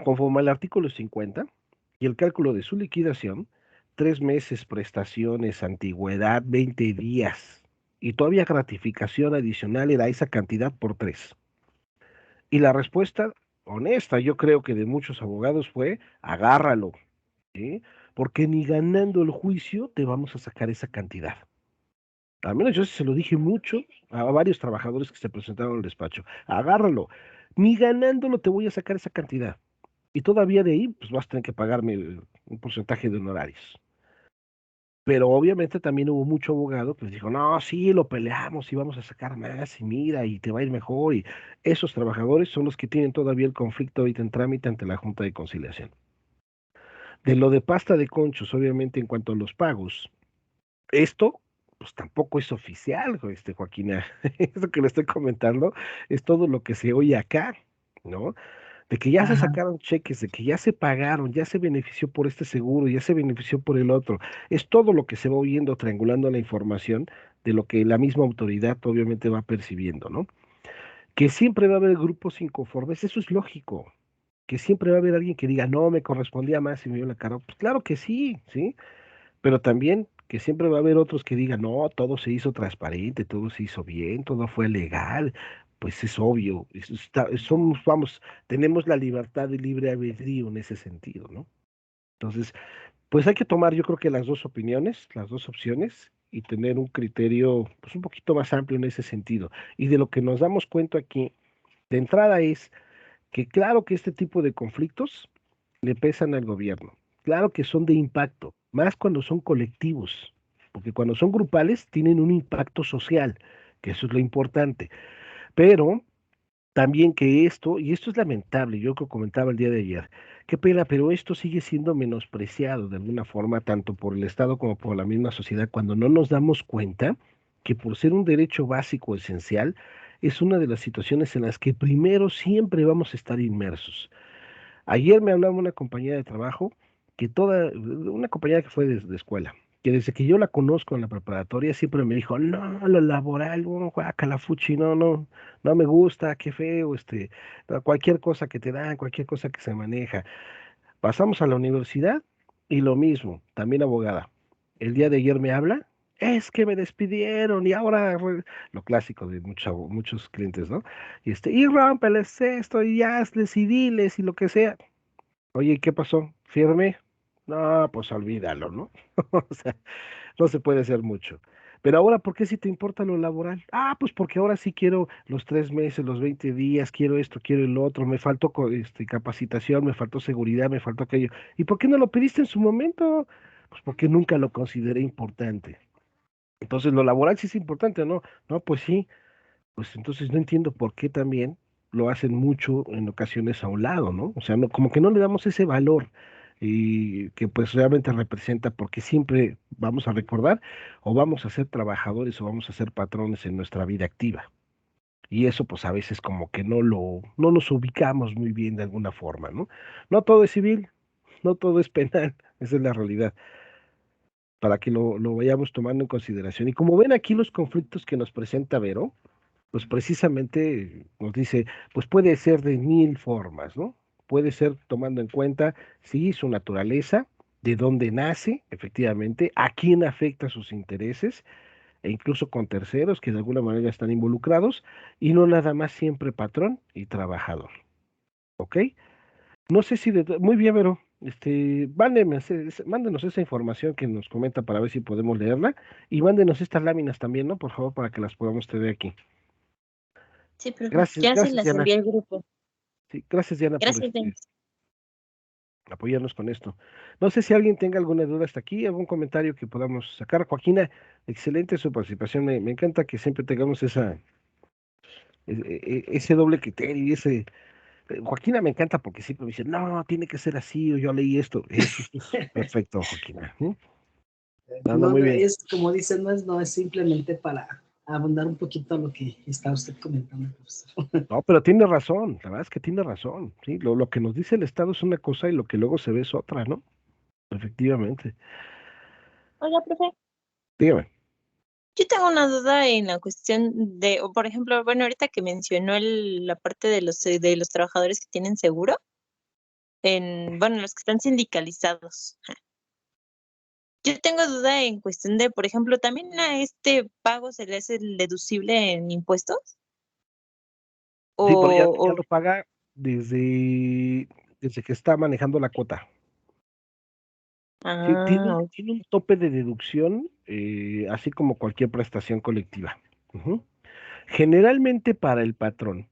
conforme al artículo 50 y el cálculo de su liquidación, 3 meses, prestaciones, antigüedad, 20 días, y todavía gratificación adicional era esa cantidad por 3. Y la respuesta honesta, yo creo que de muchos abogados fue, agárralo, ¿sí? Porque ni ganando el juicio te vamos a sacar esa cantidad. Al menos yo se lo dije mucho a varios trabajadores que se presentaron al despacho. Agárralo. Ni ganándolo te voy a sacar esa cantidad. Y todavía de ahí, pues vas a tener que pagarme un porcentaje de honorarios. Pero obviamente también hubo mucho abogado que les dijo, no, sí, lo peleamos y vamos a sacar más y mira, y te va a ir mejor. Y esos trabajadores son los que tienen todavía el conflicto ahorita en trámite ante la Junta de Conciliación. De lo de pasta de conchos, obviamente en cuanto a los pagos, esto pues tampoco es oficial, Joaquina. Esto que le estoy comentando es todo lo que se oye acá, ¿no? De que ya se Ajá. sacaron cheques, de que ya se pagaron, ya se benefició por este seguro, ya se benefició por el otro. Es todo lo que se va oyendo, triangulando la información de lo que la misma autoridad obviamente va percibiendo, ¿no? Que siempre va a haber grupos inconformes, eso es lógico. Que siempre va a haber alguien que diga, no, me correspondía más y me dio la cara. Pues claro que sí, ¿sí? Pero también que siempre va a haber otros que digan, no, todo se hizo transparente, todo se hizo bien, todo fue legal. Pues es obvio, somos, vamos, tenemos la libertad de libre albedrío en ese sentido, ¿no? Entonces, pues hay que tomar, yo creo que las dos opiniones, las dos opciones, y tener un criterio, pues un poquito más amplio en ese sentido. Y de lo que nos damos cuenta aquí, de entrada es que claro que este tipo de conflictos le pesan al gobierno. Claro que son de impacto, más cuando son colectivos, porque cuando son grupales tienen un impacto social, que eso es lo importante. Pero también que esto, y esto es lamentable, yo que comentaba el día de ayer, qué pena, pero esto sigue siendo menospreciado de alguna forma, tanto por el Estado como por la misma sociedad, cuando no nos damos cuenta que por ser un derecho básico esencial, es una de las situaciones en las que primero siempre vamos a estar inmersos. Ayer me hablaba una compañera de trabajo una compañera que fue de escuela, que desde que yo la conozco en la preparatoria siempre me dijo, no, lo laboral, no, guácala, fuchi, no me gusta, qué feo, no, cualquier cosa que te dan, cualquier cosa que se maneja. Pasamos a la universidad y lo mismo, también abogada. El día de ayer me habla, es que me despidieron y ahora, lo clásico de muchos clientes, ¿no? Y rómpeles esto y ya, decidiles y lo que sea. Oye, ¿qué pasó? ¿Firme? No, pues olvídalo, ¿no? O sea, no se puede hacer mucho. Pero ahora, ¿por qué si te importa lo laboral? Ah, pues porque ahora sí quiero los 3 meses, los 20 días, quiero esto, quiero el otro, me faltó capacitación, me faltó seguridad, me faltó aquello. ¿Y por qué no lo pediste en su momento? Pues porque nunca lo consideré importante. Entonces, lo laboral sí es importante, ¿no? No, pues sí, pues entonces no entiendo por qué también lo hacen mucho en ocasiones a un lado, ¿no? O sea, no, como que no le damos ese valor y que pues realmente representa, porque siempre vamos a recordar o vamos a ser trabajadores o vamos a ser patrones en nuestra vida activa. Y eso pues a veces como que no nos ubicamos muy bien de alguna forma, ¿no? No todo es civil, no todo es penal, esa es la realidad, para que lo vayamos tomando en consideración. Y como ven aquí los conflictos que nos presenta Vero, pues precisamente nos dice, pues puede ser de mil formas, ¿no? Puede ser tomando en cuenta, sí, su naturaleza, de dónde nace, efectivamente, a quién afecta sus intereses, e incluso con terceros que de alguna manera están involucrados, y no nada más siempre patrón y trabajador, ¿ok? No sé si, muy bien, pero, mándenos esa información que nos comenta para ver si podemos leerla, y mándenos estas láminas también, ¿no? Por favor, para que las podamos tener aquí. Sí, profe. Gracias, Ya se gracias, las Diana. envié al grupo. Sí, gracias, Diana, por Gracias, Denis. apoyarnos con esto. No sé si alguien tenga alguna duda hasta aquí, algún comentario que podamos sacar. Joaquina, excelente su participación. Me encanta que siempre tengamos ese doble criterio y ese. Joaquina me encanta porque siempre me dice, no, tiene que ser así, o yo leí esto. Eso es perfecto, Joaquina. Anda No, muy no, bien. es como dicen, no es simplemente para abundar un poquito a lo que está usted comentando, profesor. No, pero tiene razón, la verdad es que tiene razón. Sí, lo que nos dice el Estado es una cosa y lo que luego se ve es otra, ¿no? Efectivamente. Oiga, profe, Dígame. yo tengo una duda en la cuestión de, o por ejemplo, bueno, ahorita que mencionó la parte de los trabajadores que tienen seguro, bueno, los que están sindicalizados. Yo tengo duda en cuestión de, por ejemplo, ¿también a este pago se le hace deducible en impuestos? Sí, pero ya O, lo paga desde que está manejando la cuota. Sí, ah, tiene un tope de deducción, así como cualquier prestación colectiva. Ujú. Generalmente para el patrón,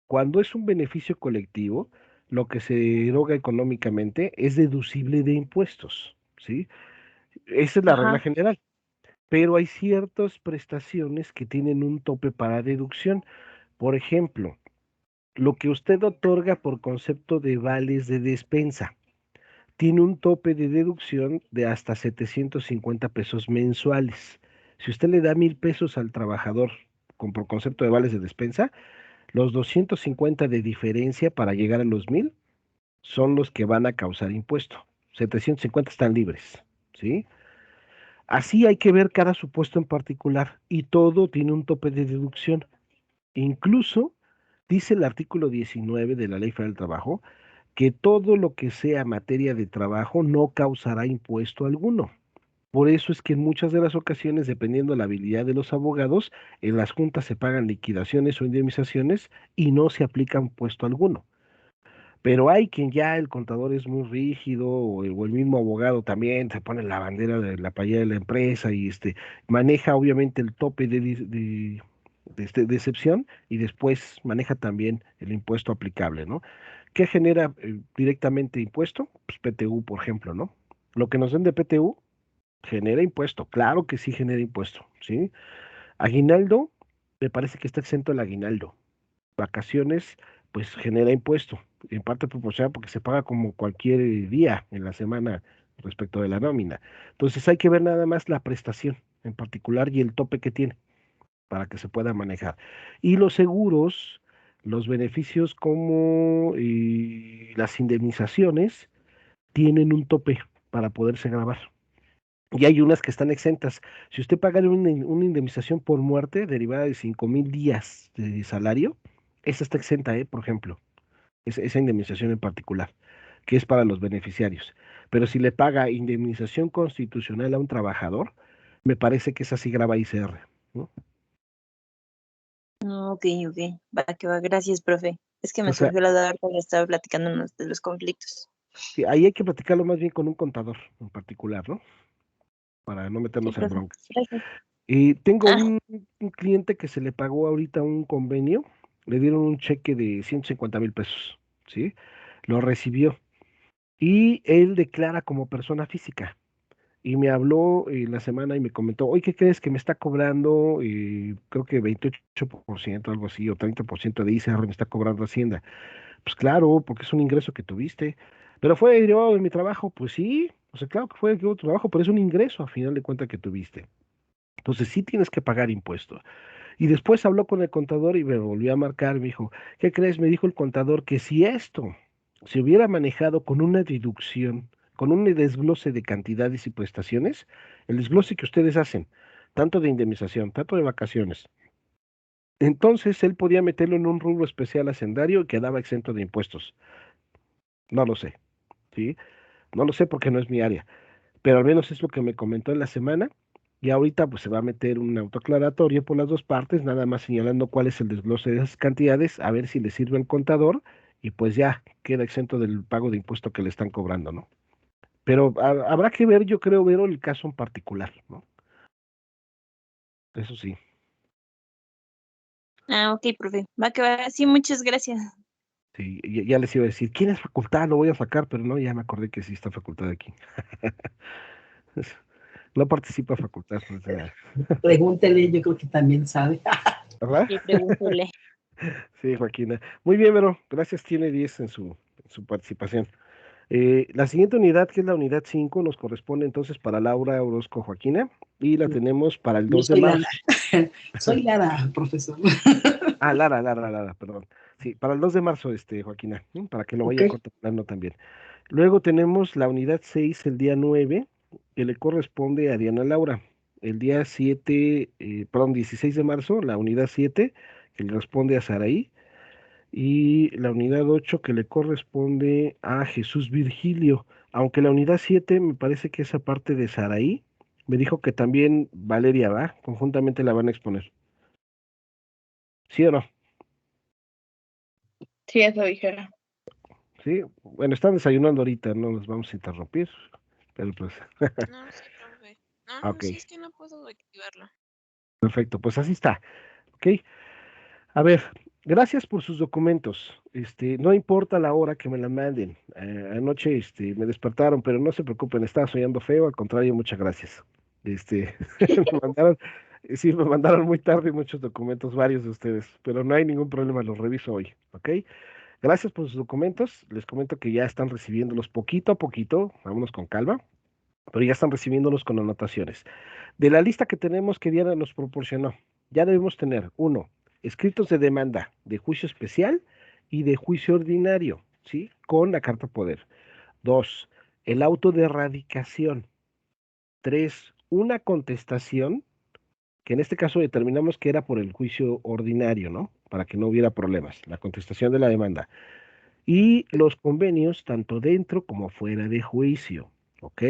cuando es un beneficio colectivo, lo que se eroga económicamente es deducible de impuestos, ¿sí? Esa es la regla ajá, general. Pero hay ciertas prestaciones que tienen un tope para deducción. Por ejemplo, lo que usted otorga por concepto de vales de despensa tiene un tope de deducción de hasta 750 pesos mensuales. Si usted le da 1,000 pesos al trabajador por concepto de vales de despensa, los 250 de diferencia para llegar a los 1,000 son los que van a causar impuesto. 750 están libres, ¿sí? Así hay que ver cada supuesto en particular y todo tiene un tope de deducción. Incluso dice el artículo 19 de la Ley Federal del Trabajo que todo lo que sea materia de trabajo no causará impuesto alguno. Por eso es que en muchas de las ocasiones, dependiendo de la habilidad de los abogados, en las juntas se pagan liquidaciones o indemnizaciones y no se aplica impuesto alguno. Pero hay quien ya el contador es muy rígido o el mismo abogado también se pone la bandera de la payada de la empresa y maneja obviamente el tope de excepción y después maneja también el impuesto aplicable, ¿no? ¿Qué genera directamente impuesto? Pues PTU, por ejemplo, ¿no? Lo que nos den de PTU genera impuesto, claro que sí genera impuesto, ¿sí? Aguinaldo, me parece que está exento el aguinaldo. Vacaciones, pues genera impuesto, en parte proporcional porque se paga como cualquier día en la semana respecto de la nómina. Entonces hay que ver nada más la prestación en particular y el tope que tiene para que se pueda manejar. Y los seguros, los beneficios como las indemnizaciones tienen un tope para poderse grabar. y hay unas que están exentas. Si usted paga una indemnización por muerte derivada de 5,000 días de salario, esa está exenta, por ejemplo, esa indemnización en particular, que es para los beneficiarios. Pero si le paga indemnización constitucional a un trabajador, me parece que esa sí grava ICR, ¿no? Ok, ok. Va que va. Gracias, profe. Es que me Entonces, surgió la duda cuando estaba platicándonos de los conflictos. sí, ahí hay que platicarlo más bien con un contador en particular, ¿no? Para no Sí, meternos en profe. bronca. Gracias. Y tengo Ah, un cliente que se le pagó ahorita un convenio, le dieron un cheque de 150,000 pesos, ¿sí? Lo recibió y él declara como persona física. Y me habló la semana y me comentó, oye, ¿qué crees que me está cobrando? Creo que 28%, algo así, o 30% de ICR me está cobrando Hacienda. Pues claro, porque es un ingreso que tuviste. Pero fue derivado de mi trabajo, pues sí, o sea, claro que fue derivado de tu trabajo, pero es un ingreso a final de cuentas que tuviste. Entonces sí tienes que pagar impuestos. Y después habló con el contador y me volvió a marcar, me dijo, ¿qué crees? Me dijo el contador que si esto se hubiera manejado con una deducción, con un desglose de cantidades y prestaciones, el desglose que ustedes hacen, tanto de indemnización, tanto de vacaciones, entonces él podía meterlo en un rubro especial hacendario y quedaba exento de impuestos. No lo sé, ¿sí? No lo sé porque no es mi área, pero al menos es lo que me comentó en la semana. Y ahorita pues se va a meter un autoaclaratorio por las dos partes, nada más señalando cuál es el desglose de esas cantidades, a ver si le sirve al contador y pues ya queda exento del pago de impuesto que le están cobrando, ¿no? Pero habrá que ver, yo creo, ver el caso en particular, ¿no? Eso sí. ok, profe. Va que va. Sí, muchas gracias. Sí, ya les iba a decir, ¿quién es facultad? Lo voy a sacar, pero no, ya me acordé que sí está facultad aquí. No participa facultad, o sea, Pregúntele, yo creo que también sabe. ¿verdad? Sí, pregúntele. Sí, Joaquina. Muy bien, Vero. Gracias, tiene 10 en su participación. La siguiente unidad, que es la unidad 5, nos corresponde entonces para Laura Orozco Joaquina y la tenemos para el Yo 2 de soy Lara. marzo. Soy Lara, profesor. Ah, Lara, perdón. Sí, para el 2 de marzo, Joaquina, para que lo Ok. vaya contemplando también. Luego tenemos la unidad 6, el día 9, que le corresponde a Diana Laura. El día 7, perdón, 16 de marzo, la unidad 7, que le responde a Saraí. Y la unidad 8 que le corresponde a Jesús Virgilio, aunque la unidad 7 me parece que esa parte de Saraí, me dijo que también Valeria va, conjuntamente la van a exponer. ¿Sí o no? Sí, eso dijeron. Sí, bueno, están desayunando ahorita, no los vamos a interrumpir, pero pues, No, sí, profe. No, no, ok, sí, es que no puedo activarlo. perfecto, pues así está, ok. A ver, gracias por sus documentos. No importa la hora que me la manden. Anoche, me despertaron, pero no se preocupen, estaba soñando feo, al contrario, muchas gracias. Me mandaron, sí, me mandaron muy tarde muchos documentos, varios de ustedes, pero no hay ningún problema, los reviso hoy, ¿ok? Gracias por sus documentos. Les comento que ya están recibiéndolos poquito a poquito, vámonos con calma, pero ya están recibiéndolos con anotaciones. De la lista que tenemos que Diana nos proporcionó, ya debemos tener, uno, escritos de demanda de juicio especial y de juicio ordinario, ¿sí? Con la carta poder. Dos, el auto de erradicación. Tres, una contestación, que en este caso determinamos que era por el juicio ordinario, ¿no? Para que no hubiera problemas, la contestación de la demanda. Y los convenios, tanto dentro como fuera de juicio, ¿ok?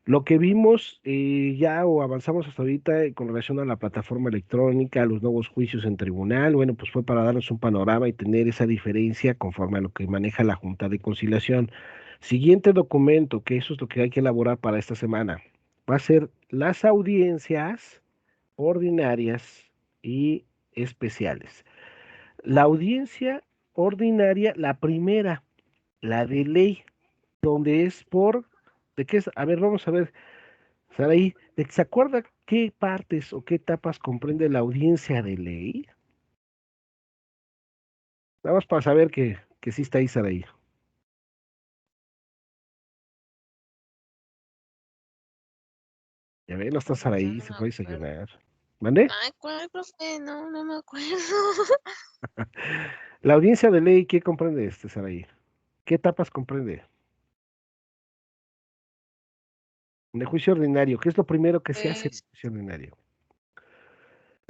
Lo que vimos ya o avanzamos hasta ahorita con relación a la plataforma electrónica, a los nuevos juicios en tribunal, bueno, pues fue para darnos un panorama y tener esa diferencia conforme a lo que maneja la Junta de Conciliación. Siguiente documento, que eso es lo que hay que elaborar para esta semana, va a ser las audiencias ordinarias y especiales. La audiencia ordinaria, la primera, la de ley, donde es por, ¿de qué es? A ver, vamos a ver. Saraí, ¿se acuerda qué partes o qué etapas comprende la audiencia de ley? Nada más para saber que sí está ahí, Saraí. Ya ve, no está No, Saraí, no se me fue a acuerdo. desayunar. ¿Mande? Ay, ¿cuál, profe? No, no me acuerdo. La audiencia de ley, ¿qué comprende Saraí? ¿Qué etapas comprende? En el juicio ordinario, ¿qué es lo primero que se hace en el Pues, juicio ordinario?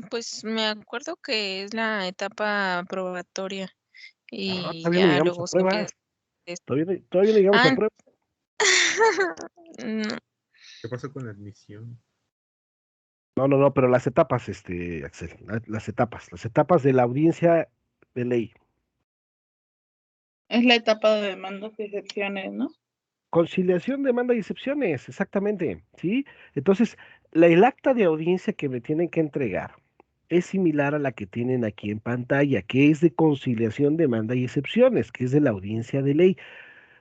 pues me acuerdo que es la etapa probatoria No, y todavía no ya llegamos a luego se prueba. empieza. es- Todavía no llegamos a Ah, prueba. no, ¿Qué pasa con la admisión? No, pero las etapas, Axel, las etapas de la audiencia de ley. Es la etapa de demandas y excepciones, ¿no? Conciliación, demanda y excepciones, exactamente, ¿sí? Entonces, el acta de audiencia que me tienen que entregar es similar a la que tienen aquí en pantalla, que es de conciliación, demanda y excepciones, que es de la audiencia de ley.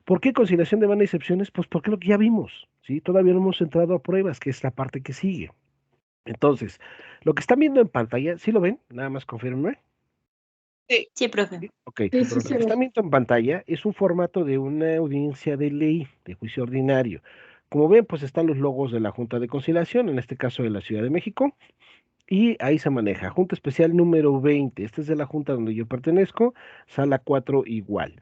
¿Por qué conciliación, demanda y excepciones? Pues porque lo que ya vimos, ¿sí? Todavía no hemos entrado a pruebas, que es la parte que sigue. Entonces, lo que están viendo en pantalla, ¿sí lo ven? Nada más confirmen. Sí. Sí, profe. ¿Sí? Ok, Sí, lo que están viendo en pantalla es un formato de una audiencia de ley, de juicio ordinario. Como ven, pues están los logos de la Junta de Conciliación, en este caso de la Ciudad de México, y ahí se maneja. Junta Especial número 20, esta es de la Junta donde yo pertenezco, sala 4 igual.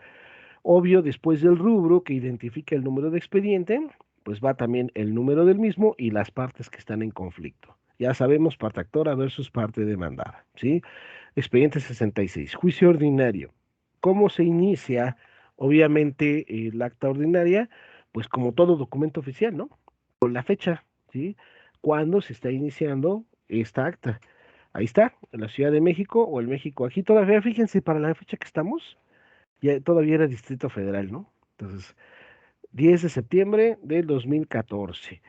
Obvio, después del rubro que identifica el número de expediente, pues va también el número del mismo y las partes que están en conflicto. Ya sabemos, parte actora versus parte demandada, ¿sí? Expediente 66, juicio ordinario. ¿Cómo se inicia? Obviamente, el acta ordinaria, pues como todo documento oficial, ¿no? Con la fecha, ¿sí? ¿Cuándo se está iniciando esta acta? Ahí está, en la Ciudad de México o el México. Aquí todavía, fíjense, para la fecha que estamos, ya todavía era Distrito Federal, ¿no? Entonces, 10 de septiembre del 2014.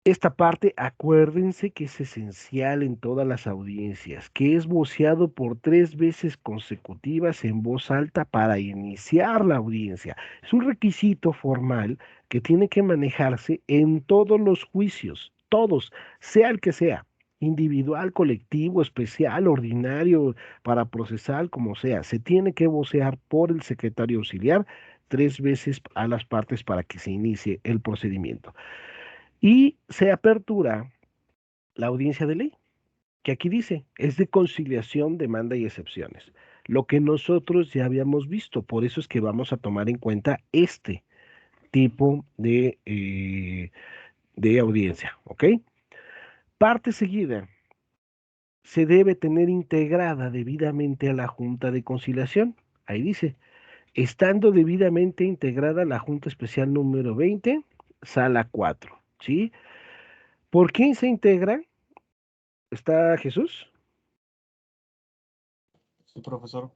Esta parte, acuérdense que es esencial en todas las audiencias, que es voceado por 3 veces consecutivas en voz alta para iniciar la audiencia. Es un requisito formal que tiene que manejarse en todos los juicios, todos, sea el que sea, individual, colectivo, especial, ordinario, para procesar, como sea. Se tiene que vocear por el secretario auxiliar 3 veces a las partes para que se inicie el procedimiento. Y se apertura la audiencia de ley, que aquí dice, es de conciliación, demanda y excepciones. Lo que nosotros ya habíamos visto, por eso es que vamos a tomar en cuenta este tipo de audiencia, ¿ok? Parte seguida, se debe tener integrada debidamente a la Junta de Conciliación. Ahí dice, estando debidamente integrada la Junta Especial número 20, sala 4, ¿sí? ¿Por quién se integra? ¿Está Jesús? Sí, profesor.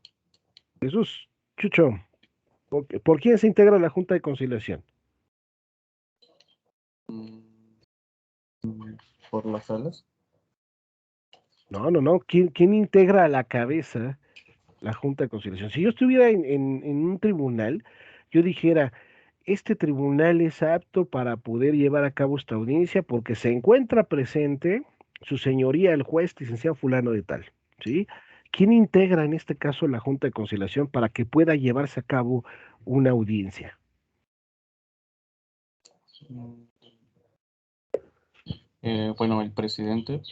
Jesús, Chucho, ¿por quién se integra la Junta de Conciliación? Mm, ¿Por las salas? No. ¿Quién integra a la cabeza la Junta de Conciliación? Si yo estuviera en un tribunal, yo dijera, este tribunal es apto para poder llevar a cabo esta audiencia porque se encuentra presente su señoría, el juez, licenciado fulano de tal, ¿sí? ¿Quién integra en este caso la Junta de Conciliación para que pueda llevarse a cabo una audiencia? Mm, bueno, el presidente.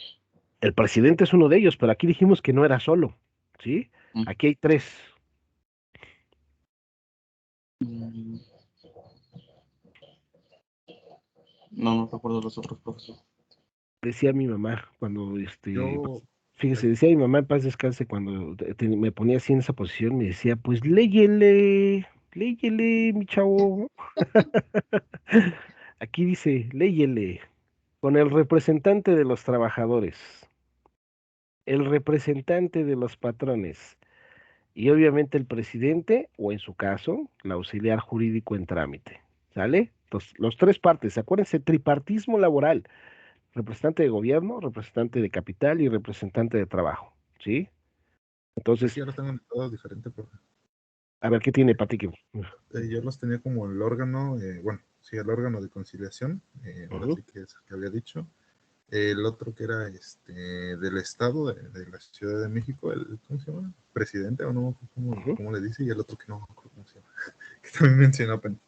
El presidente es uno de ellos, pero aquí dijimos que no era solo, ¿sí? Mm, Aquí hay 3. mm, no recuerdo los otros, profesor. Decía mi mamá cuando, Yo, fíjese, decía mi mamá en paz descanse cuando me ponía así en esa posición, me decía, pues léyele, mi chavo. Aquí dice, léyele, con el representante de los trabajadores, el representante de los patrones y obviamente el presidente, o en su caso, el auxiliar jurídico en trámite. ¿Sale? Los 3 partes, acuérdense, tripartismo laboral, representante de gobierno, representante de capital y representante de trabajo. ¿Sí? es que Entonces, ya los tengo anotados diferente, profe. a ver, ¿qué tiene Pati? Yo los tenía como el órgano, bueno, sí, el órgano de conciliación, ahora Ujú. sí que es el que había dicho. El otro que era del Estado de la Ciudad de México, ¿cómo se llama? Presidente, o no, Ujú. ¿cómo le dice? Y el otro que no, ¿cómo se llama? Que también mencionó apenas.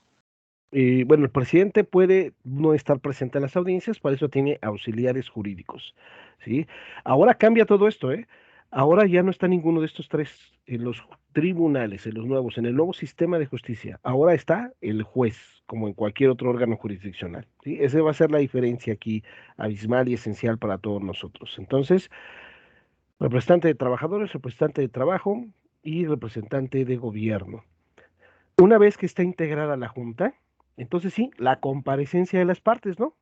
Y bueno, el presidente puede no estar presente en las audiencias, para eso tiene auxiliares jurídicos, ¿sí? Ahora cambia todo esto, ¿eh? Ahora ya no está ninguno de estos 3 en los tribunales, en los nuevos, en el nuevo sistema de justicia. Ahora está el juez, como en cualquier otro órgano jurisdiccional, ¿sí? Esa va a ser la diferencia aquí abismal y esencial para todos nosotros. Entonces, representante de trabajadores, representante de trabajo y representante de gobierno. Una vez que está integrada la junta, entonces sí, la comparecencia de las partes, ¿no?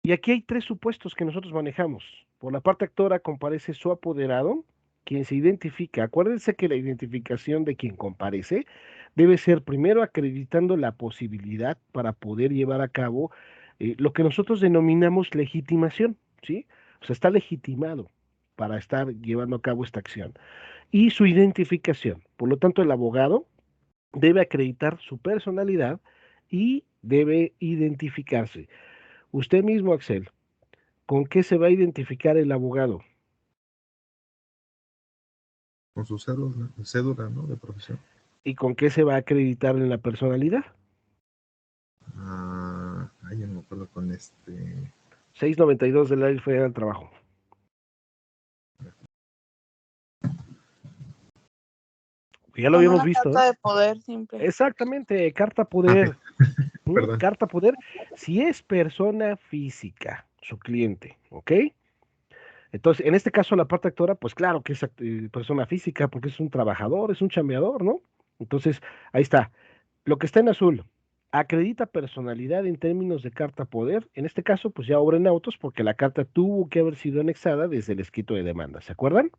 Y aquí hay 3 supuestos que nosotros manejamos. Por la parte actora comparece su apoderado, quien se identifica. Acuérdense que la identificación de quien comparece debe ser primero acreditando la posibilidad para poder llevar a cabo lo que nosotros denominamos legitimación, ¿sí? O sea, está legitimado para estar llevando a cabo esta acción. Y su identificación. Por lo tanto, el abogado debe acreditar su personalidad y debe identificarse. Usted mismo, Axel, ¿con qué se va a identificar el abogado? Con su cédula, ¿no? De profesión. ¿Y con qué se va a acreditar en la personalidad? Ya no me acuerdo con 692 de la Ley Federal del Trabajo. Ya lo Con habíamos una visto, carta ¿eh? de poder simple. Exactamente, carta poder. Perdón. Carta poder, si es persona física, su cliente, ¿ok? Entonces, en este caso, la parte actora, pues claro que es persona física, porque es un trabajador, es un chambeador, ¿no? Entonces, ahí está. Lo que está en azul, acredita personalidad en términos de carta poder. En este caso, pues ya obra en autos, porque la carta tuvo que haber sido anexada desde el escrito de demanda. ¿Se acuerdan?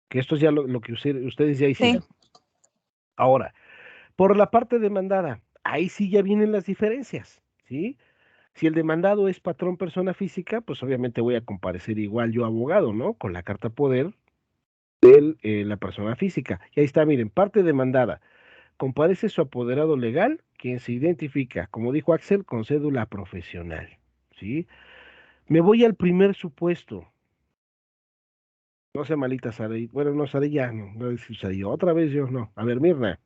Que esto es ya lo que ustedes ya hicieron. Ahora, por la parte demandada, ahí sí ya vienen las diferencias, ¿sí? Si el demandado es patrón persona física, pues obviamente voy a comparecer igual yo abogado, ¿no? Con la carta poder de la persona física. Y ahí está, miren, parte demandada. Comparece su apoderado legal, quien se identifica, como dijo Axel, con cédula profesional, ¿sí? Me voy al primer supuesto. No sea malita, Saray. Bueno, no, Saray ya, no decir Saray. Otra vez yo, no. A ver, Mirna.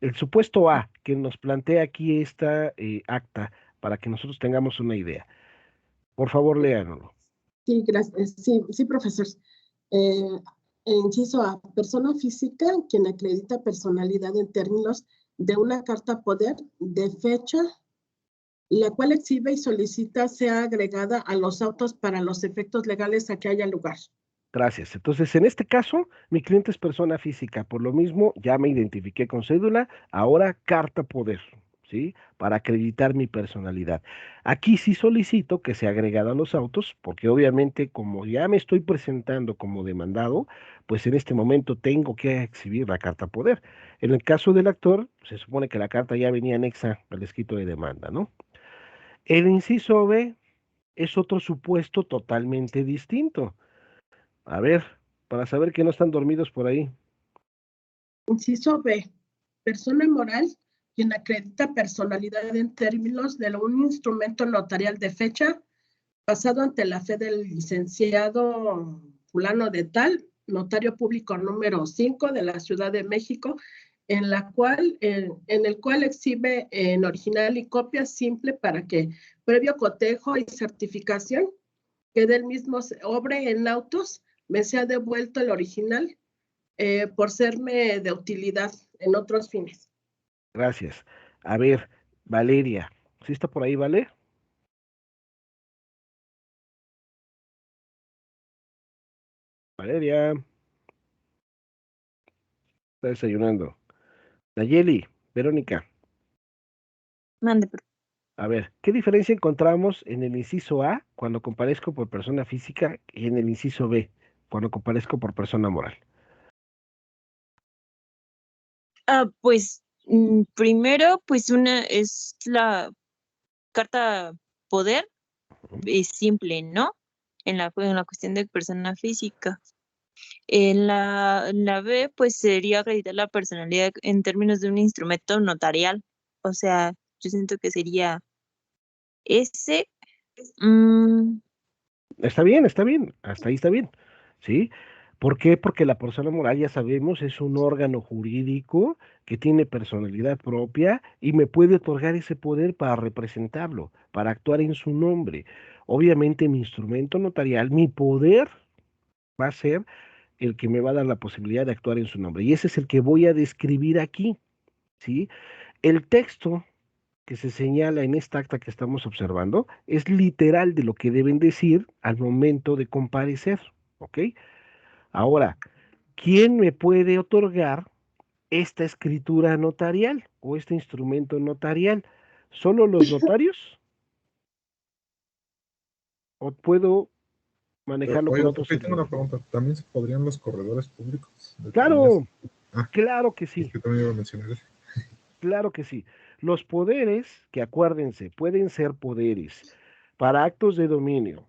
El supuesto A, que nos plantea aquí esta acta, para que nosotros tengamos una idea. Por favor, léanoslo. Sí, gracias. Sí, profesor. Eh, Inciso A, persona física quien acredita personalidad en términos de una carta poder de fecha, la cual exhibe y solicita sea agregada a los autos para los efectos legales a que haya lugar. Gracias. Entonces, en este caso, mi cliente es persona física. Por lo mismo, ya me identifiqué con cédula, ahora carta poder, ¿sí? Para acreditar mi personalidad. Aquí sí solicito que sea agregada a los autos, porque obviamente, como ya me estoy presentando como demandado, pues en este momento tengo que exhibir la carta poder. En el caso del actor, se supone que la carta ya venía anexa al escrito de demanda, ¿no? El inciso B es otro supuesto totalmente distinto. A ver, para saber que no están dormidos por ahí. Inciso B, persona moral quien acredita personalidad en términos de un instrumento notarial de fecha basado ante la fe del licenciado fulano de tal, notario público número 5 de la Ciudad de México, en el cual exhibe en original y copia simple para que, previo cotejo y certificación, que del mismo obre en autos, me sea devuelto el original por serme de utilidad en otros fines. Gracias. A ver, Valeria. ¿Sí está por ahí, Vale? Valeria. Está desayunando. Nayeli, Verónica. Mande, A ver, ¿qué diferencia encontramos en el inciso A cuando comparezco por persona física y en el inciso B cuando comparezco por persona moral? Pues primero, pues una es la carta poder, es simple, ¿no? En la cuestión de persona física. En la B, pues sería acreditar la personalidad en términos de un instrumento notarial. O sea, yo siento que sería ese. mm, Está bien, hasta ahí está bien, ¿sí? ¿Por qué? Porque la persona moral, ya sabemos, es un órgano jurídico que tiene personalidad propia y me puede otorgar ese poder para representarlo, para actuar en su nombre. Obviamente mi instrumento notarial, mi poder va a ser el que me va a dar la posibilidad de actuar en su nombre. Y ese es el que voy a describir aquí, ¿sí? El texto que se señala en esta acta que estamos observando es literal de lo que deben decir al momento de comparecer, ¿ok? Ahora, ¿quién me puede otorgar esta escritura notarial o este instrumento notarial? ¿Solo los notarios? ¿O puedo manejarlo con Oiga, otros profe, tengo una servicios? pregunta. ¿También se podrían los corredores públicos determinar? Claro, Ah, claro que es sí. que también iba a mencionar eso. Claro que sí. Los poderes, que acuérdense, pueden ser poderes para actos de dominio,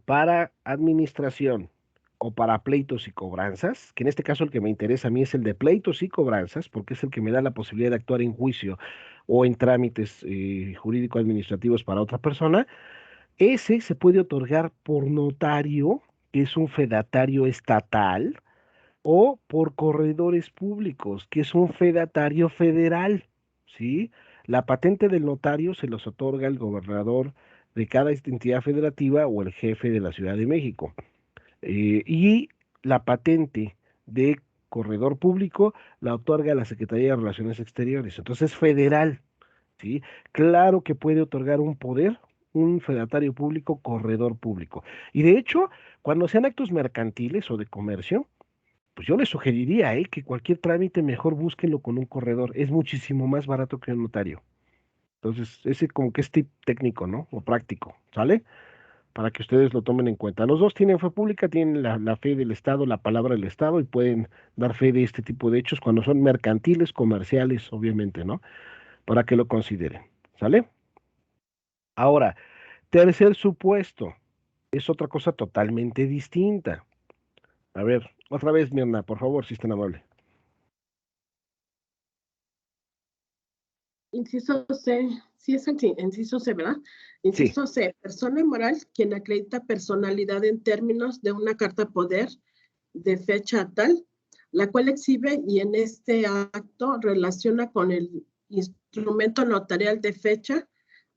para administración o para pleitos y cobranzas, que en este caso el que me interesa a mí es el de pleitos y cobranzas, porque es el que me da la posibilidad de actuar en juicio o en trámites jurídico-administrativos para otra persona. Ese se puede otorgar por notario, que es un fedatario estatal, o por corredores públicos, que es un fedatario federal, ¿sí? La patente del notario se los otorga el gobernador de cada entidad federativa o el jefe de la Ciudad de México. Y la patente de corredor público la otorga la Secretaría de Relaciones Exteriores. Entonces es federal, ¿sí? Claro que puede otorgar un poder un fedatario público, corredor público. Y de hecho, cuando sean actos mercantiles o de comercio, pues yo les sugeriría, que cualquier trámite mejor búsquenlo con un corredor. Es muchísimo más barato que un notario. Entonces, ese como que es tip técnico, ¿no? O práctico, ¿sale? Para que ustedes lo tomen en cuenta. Los dos tienen fe pública, tienen la fe del Estado, la palabra del Estado y pueden dar fe de este tipo de hechos cuando son mercantiles, comerciales, obviamente, ¿no? Para que lo consideren, ¿sale? Ahora, tercer supuesto, es otra cosa totalmente distinta. A ver, otra vez, Mirna, por favor, si es tan amable. Inciso C, sí es el inciso C, ¿verdad? Sí, Inciso C, persona moral quien acredita personalidad en términos de una carta poder de fecha tal, la cual exhibe y en este acto relaciona con el instrumento notarial de fecha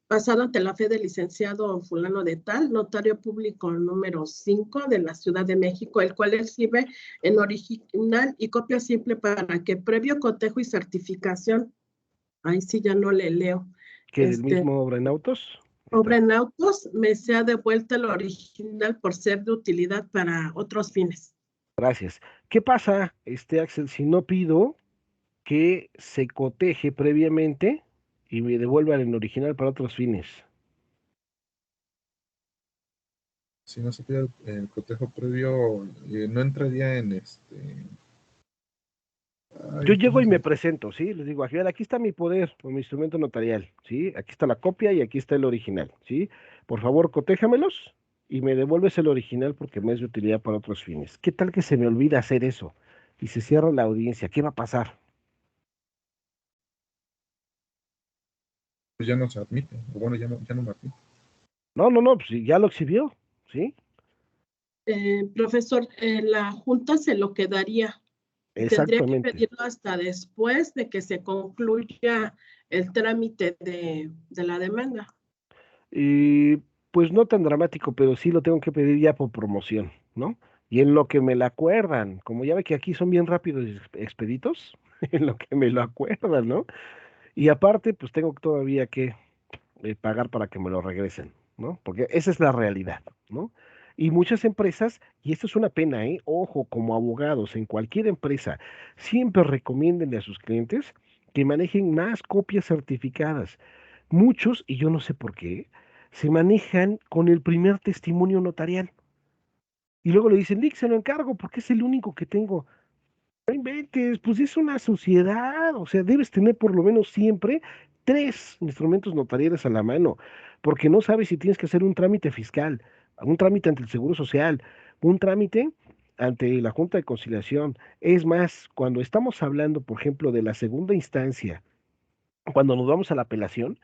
pasado ante la fe del licenciado fulano de tal, notario público número 5 de la Ciudad de México, el cual exhibe en original y copia simple para que previo cotejo y certificación, ahí sí ya no le leo, que del mismo obra en autos. obra en autos, me sea devuelta el original por ser de utilidad para otros fines. Gracias. ¿Qué pasa, Axel, si no pido que se coteje previamente y me devuelvan el original para otros fines? Si no se pide el cotejo previo, no entraría en Yo Ay, llego ¿cómo y se me llama? presento, ¿sí? Les digo, aquí está mi poder o mi instrumento notarial, ¿sí? Aquí está la copia y aquí está el original, ¿sí? Por favor, cotéjamelos y me devuelves el original porque me es de utilidad para otros fines. ¿Qué tal que se me olvida hacer eso y se cierra la audiencia? ¿Qué va a pasar? Pues ya no se admite. O bueno, ya no me admite. No, no, no, pues sí, ya lo exhibió, ¿sí? Profesor, la Junta se lo quedaría. Tendría que Exactamente. pedirlo hasta después de que se concluya el trámite de la demanda. Y pues no tan dramático, pero sí lo tengo que pedir ya por promoción, ¿no? Y en lo que me la acuerdan, como ya ve que aquí son bien rápidos y expeditos, en lo que me lo acuerdan, ¿no? Y aparte, pues tengo todavía que pagar para que me lo regresen, ¿no? Porque esa es la realidad, ¿no? Y muchas empresas, y esto es una pena, ¿eh? Ojo, como abogados, en cualquier empresa, siempre recomienden a sus clientes que manejen más copias certificadas. Muchos, y yo no sé por qué, se manejan con el primer testimonio notarial. Y luego le dicen, Lick, se lo encargo porque es el único que tengo. No inventes, pues es una sociedad, o sea, debes tener por lo menos siempre 3 instrumentos notariales a la mano, porque no sabes si tienes que hacer un trámite fiscal, un trámite ante el Seguro Social, un trámite ante la Junta de Conciliación. Es más, cuando estamos hablando, por ejemplo, de la segunda instancia, cuando nos vamos a la apelación,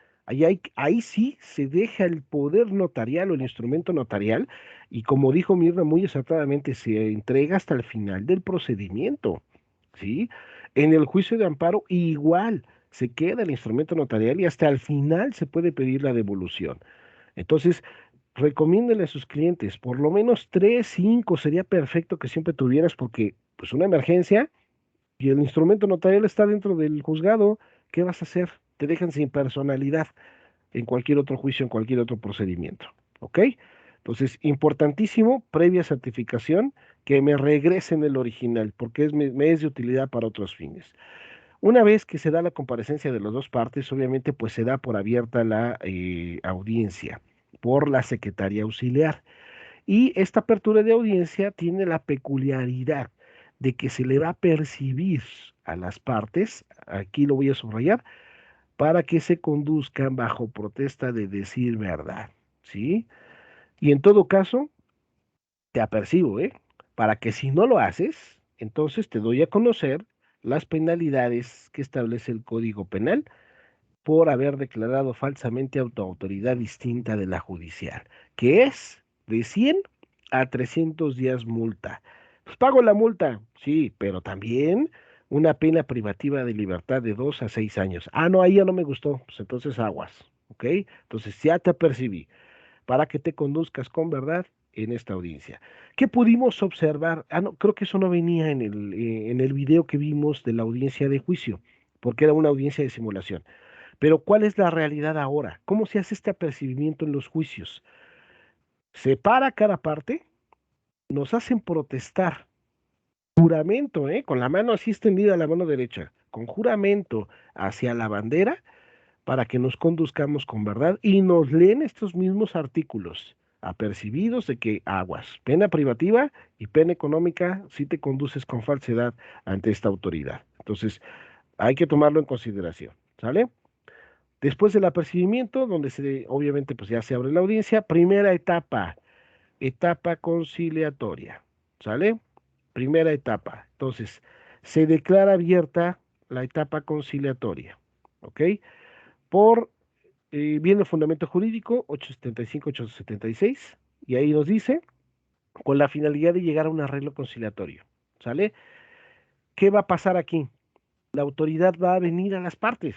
ahí sí se deja el poder notarial o el instrumento notarial, y como dijo Mirna muy acertadamente, se entrega hasta el final del procedimiento, ¿sí? En el juicio de amparo, igual, se queda el instrumento notarial y hasta el final se puede pedir la devolución. Entonces, recomiéndenle a sus clientes, por lo menos 3, 5 sería perfecto que siempre tuvieras, porque pues una emergencia y el instrumento notarial está dentro del juzgado, ¿qué vas a hacer? Te dejan sin personalidad en cualquier otro juicio, en cualquier otro procedimiento. ¿Ok? Entonces, importantísimo, previa certificación, que me regresen el original, porque me es de utilidad para otros fines. Una vez que se da la comparecencia de las dos partes, obviamente, pues se da por abierta la audiencia por la Secretaría Auxiliar. Y esta apertura de audiencia tiene la peculiaridad de que se le va a percibir a las partes, aquí lo voy a subrayar, para que se conduzcan bajo protesta de decir verdad, ¿sí? Y en todo caso, te apercibo, ¿eh? Para que si no lo haces, entonces te doy a conocer las penalidades que establece el Código Penal por haber declarado falsamente autoridad distinta de la judicial, que es de 100 a 300 días multa. Pues pago la multa, sí, pero también una pena privativa de libertad de 2 a 6 años. Ah, no, ahí ya no me gustó, pues entonces aguas, ¿ok? Entonces ya te apercibí para que te conduzcas con verdad en esta audiencia. ¿Qué pudimos observar? Ah, no, creo que eso no venía en el video que vimos de la audiencia de juicio, porque era una audiencia de simulación. Pero ¿cuál es la realidad ahora? ¿Cómo se hace este apercibimiento en los juicios? Se para cada parte, nos hacen protestar, juramento, con la mano así extendida, la mano derecha, con juramento hacia la bandera, para que nos conduzcamos con verdad y nos leen estos mismos artículos apercibidos de que aguas, pena privativa y pena económica si te conduces con falsedad ante esta autoridad. Entonces, hay que tomarlo en consideración, ¿sale? Después del apercibimiento, donde obviamente pues ya se abre la audiencia, primera etapa, etapa conciliatoria, ¿sale? Primera etapa. Entonces, se declara abierta la etapa conciliatoria, ¿ok? Por viene el fundamento jurídico 875-876, y ahí nos dice, con la finalidad de llegar a un arreglo conciliatorio, ¿sale? ¿Qué va a pasar aquí? La autoridad va a venir a las partes,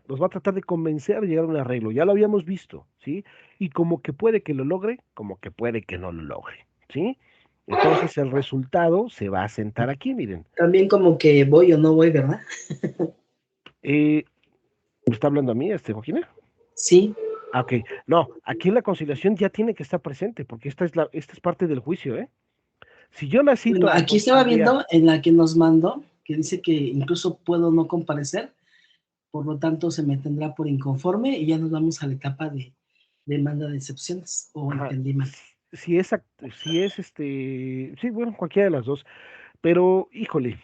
los va a tratar de convencer de llegar a un arreglo, ya lo habíamos visto, ¿sí? Y como que puede que lo logre, como que puede que no lo logre, ¿sí? Entonces el resultado se va a sentar aquí, miren. También como que voy o no voy, ¿verdad? ¿Me está hablando a mí, Joaquina? Sí. Ah, ok. No, aquí la conciliación ya tiene que estar presente, porque esta es parte del juicio, ¿eh? Si yo la cito Bueno, a aquí estaba conciliar, viendo en la que nos mandó, que dice que incluso puedo no comparecer, por lo tanto se me tendrá por inconforme y ya nos vamos a la etapa de demanda de excepciones, o ajá, entendí mal. sí, bueno, cualquiera de las dos, pero híjole,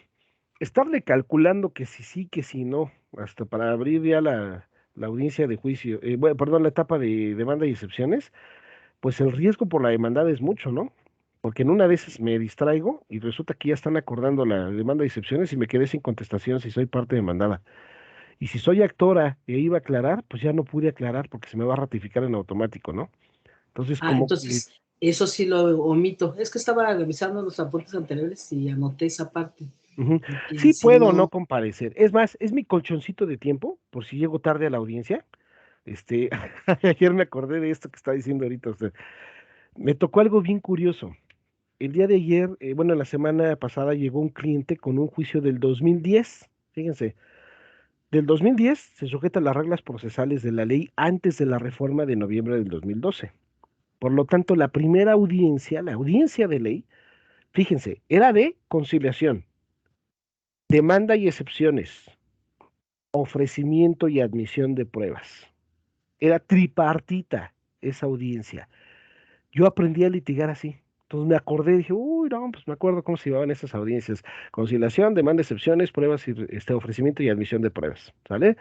estarle calculando que si sí, que si no, hasta para abrir ya la audiencia de juicio, bueno, perdón, la etapa de demanda y excepciones, pues el riesgo por la demandada es mucho, ¿no? Porque en una de esas me distraigo y resulta que ya están acordando la demanda y excepciones y me quedé sin contestación si soy parte demandada. Y si soy actora e iba a aclarar, pues ya no pude aclarar porque se me va a ratificar en automático, ¿no? Entonces, Ah, como que, entonces, eso sí lo omito. Es que estaba revisando los apuntes anteriores y anoté esa parte. ujú, Y sí si puedo no no, comparecer. Es más, es mi colchoncito de tiempo, por si llego tarde a la audiencia. Este, ayer me acordé de esto que está diciendo ahorita usted. Me tocó algo bien curioso. El día de ayer, bueno, la semana pasada llegó un cliente con un juicio del 2010. Fíjense, del 2010 se sujeta a las reglas procesales de la ley antes de la reforma de noviembre del 2012. Por lo tanto, la primera audiencia, la audiencia de ley, fíjense, era de conciliación, demanda y excepciones, ofrecimiento y admisión de pruebas. Era tripartita esa audiencia. Yo aprendí a litigar así. Entonces me acordé, dije, uy, no, pues me acuerdo cómo se llevaban esas audiencias. Conciliación, demanda, excepciones, pruebas y ofrecimiento y admisión de pruebas. ¿Sale?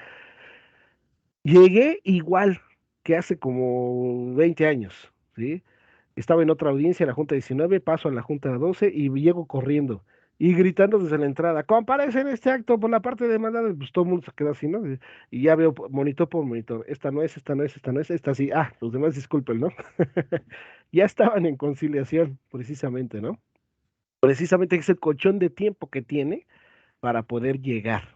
Llegué igual que hace como 20 años, ¿sí? Estaba en otra audiencia, la Junta 19, paso a la Junta 12 y llego corriendo y gritando desde la entrada, comparece en este acto por la parte demandada, pues todo el mundo se quedó así, ¿no? Y ya veo monitor por monitor, esta no es, esta no es, esta no es, esta sí, los demás disculpen, ¿no? Ya estaban en conciliación, precisamente, ¿no? Precisamente es el colchón de tiempo que tiene para poder llegar.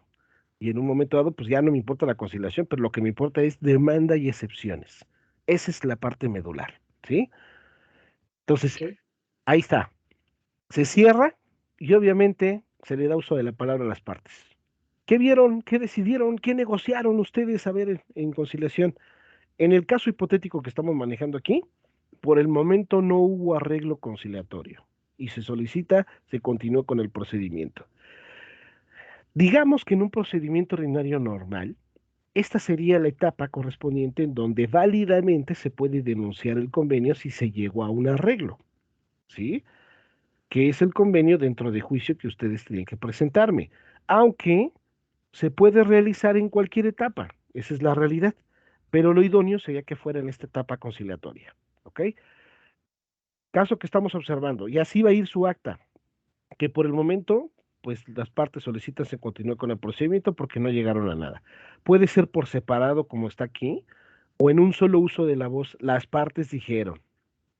Y en un momento dado, pues ya no me importa la conciliación, pero lo que me importa es demanda y excepciones. Esa es la parte medular, ¿sí? Entonces, ok. ahí está. Se cierra y obviamente se le da uso de la palabra a las partes. ¿Qué vieron? ¿Qué decidieron? ¿Qué negociaron ustedes a ver en conciliación? En el caso hipotético que estamos manejando aquí, por el momento no hubo arreglo conciliatorio y se solicita, se continúa con el procedimiento. Digamos que en un procedimiento ordinario normal, esta sería la etapa correspondiente en donde válidamente se puede denunciar el convenio si se llegó a un arreglo, ¿sí? Que es el convenio dentro de juicio que ustedes tienen que presentarme, aunque se puede realizar en cualquier etapa, esa es la realidad, pero lo idóneo sería que fuera en esta etapa conciliatoria, ¿ok? Caso que estamos observando, y así va a ir su acta, que por el momento, pues las partes solicitan se continúe con el procedimiento porque no llegaron a nada. Puede ser por separado como está aquí, o en un solo uso de la voz, las partes dijeron,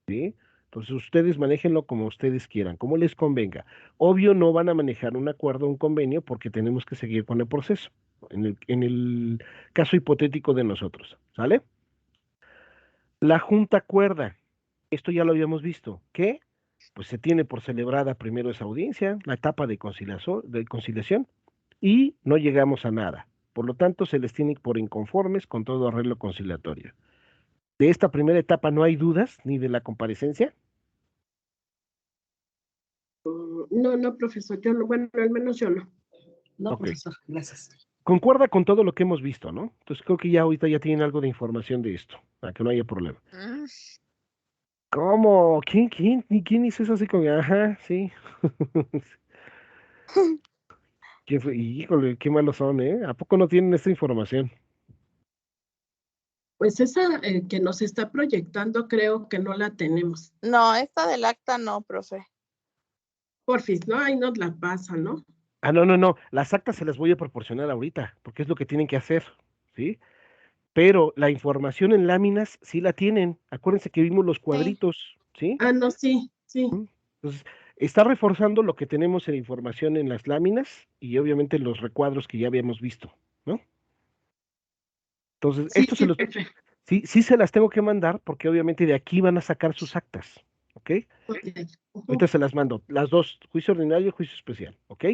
¿sí? Entonces ustedes manéjenlo como ustedes quieran, como les convenga. Obvio no van a manejar un acuerdo, un convenio, porque tenemos que seguir con el proceso, en el caso hipotético de nosotros, ¿sale? La Junta acuerda, esto ya lo habíamos visto, que pues se tiene por celebrada primero esa audiencia, la etapa de conciliación, y no llegamos a nada. Por lo tanto, se les tiene por inconformes con todo arreglo conciliatorio. De esta primera etapa no hay dudas, ni de la comparecencia. No, no, profesor, yo no, bueno, al menos yo no. No, Ok. profesor, gracias. Concuerda con todo lo que hemos visto, ¿no? Entonces creo que ya ahorita ya tienen algo de información de esto, para que no haya problema. Mm, ¿Cómo? ¿Quién hizo eso así con... Ajá, sí. ¿Quién fue? Híjole, qué malos son, ¿eh? ¿A poco no tienen esta información? Pues esa que nos está proyectando creo que no la tenemos. No, esta del acta no, profe. Porfis, ¿no? Ahí nos la pasa, ¿no? Ah, no. Las actas se las voy a proporcionar ahorita, porque es lo que tienen que hacer, ¿sí? Pero la información en láminas sí la tienen. Acuérdense que vimos los cuadritos, ¿sí? Ah, no, sí, sí. Entonces, está reforzando lo que tenemos en información en las láminas y obviamente los recuadros que ya habíamos visto, ¿no? Entonces, Sí, esto se los, profe. sí se las tengo que mandar porque obviamente de aquí van a sacar sus actas, ¿ok? Ok. Ujú. Ahorita se las mando, las dos, juicio ordinario y juicio especial, ¿ok?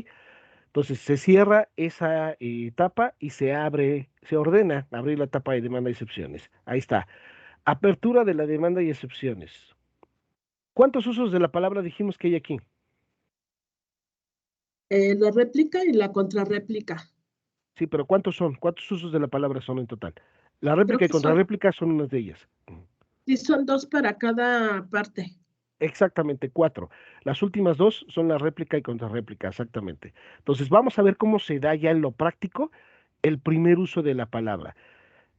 Entonces se cierra esa etapa y se ordena abrir la etapa de demanda y excepciones. Ahí está. Apertura de la demanda y excepciones. ¿Cuántos usos de la palabra dijimos que hay aquí? La réplica y la contrarréplica. Sí, pero ¿cuántos son? ¿Cuántos usos de la palabra son en total? La Creo réplica y que son, contrarréplica son unas de ellas. sí, son 2 para cada parte. Exactamente, 4. Las últimas dos son la réplica y contrarréplica, exactamente. Entonces, vamos a ver cómo se da ya en lo práctico el primer uso de la palabra,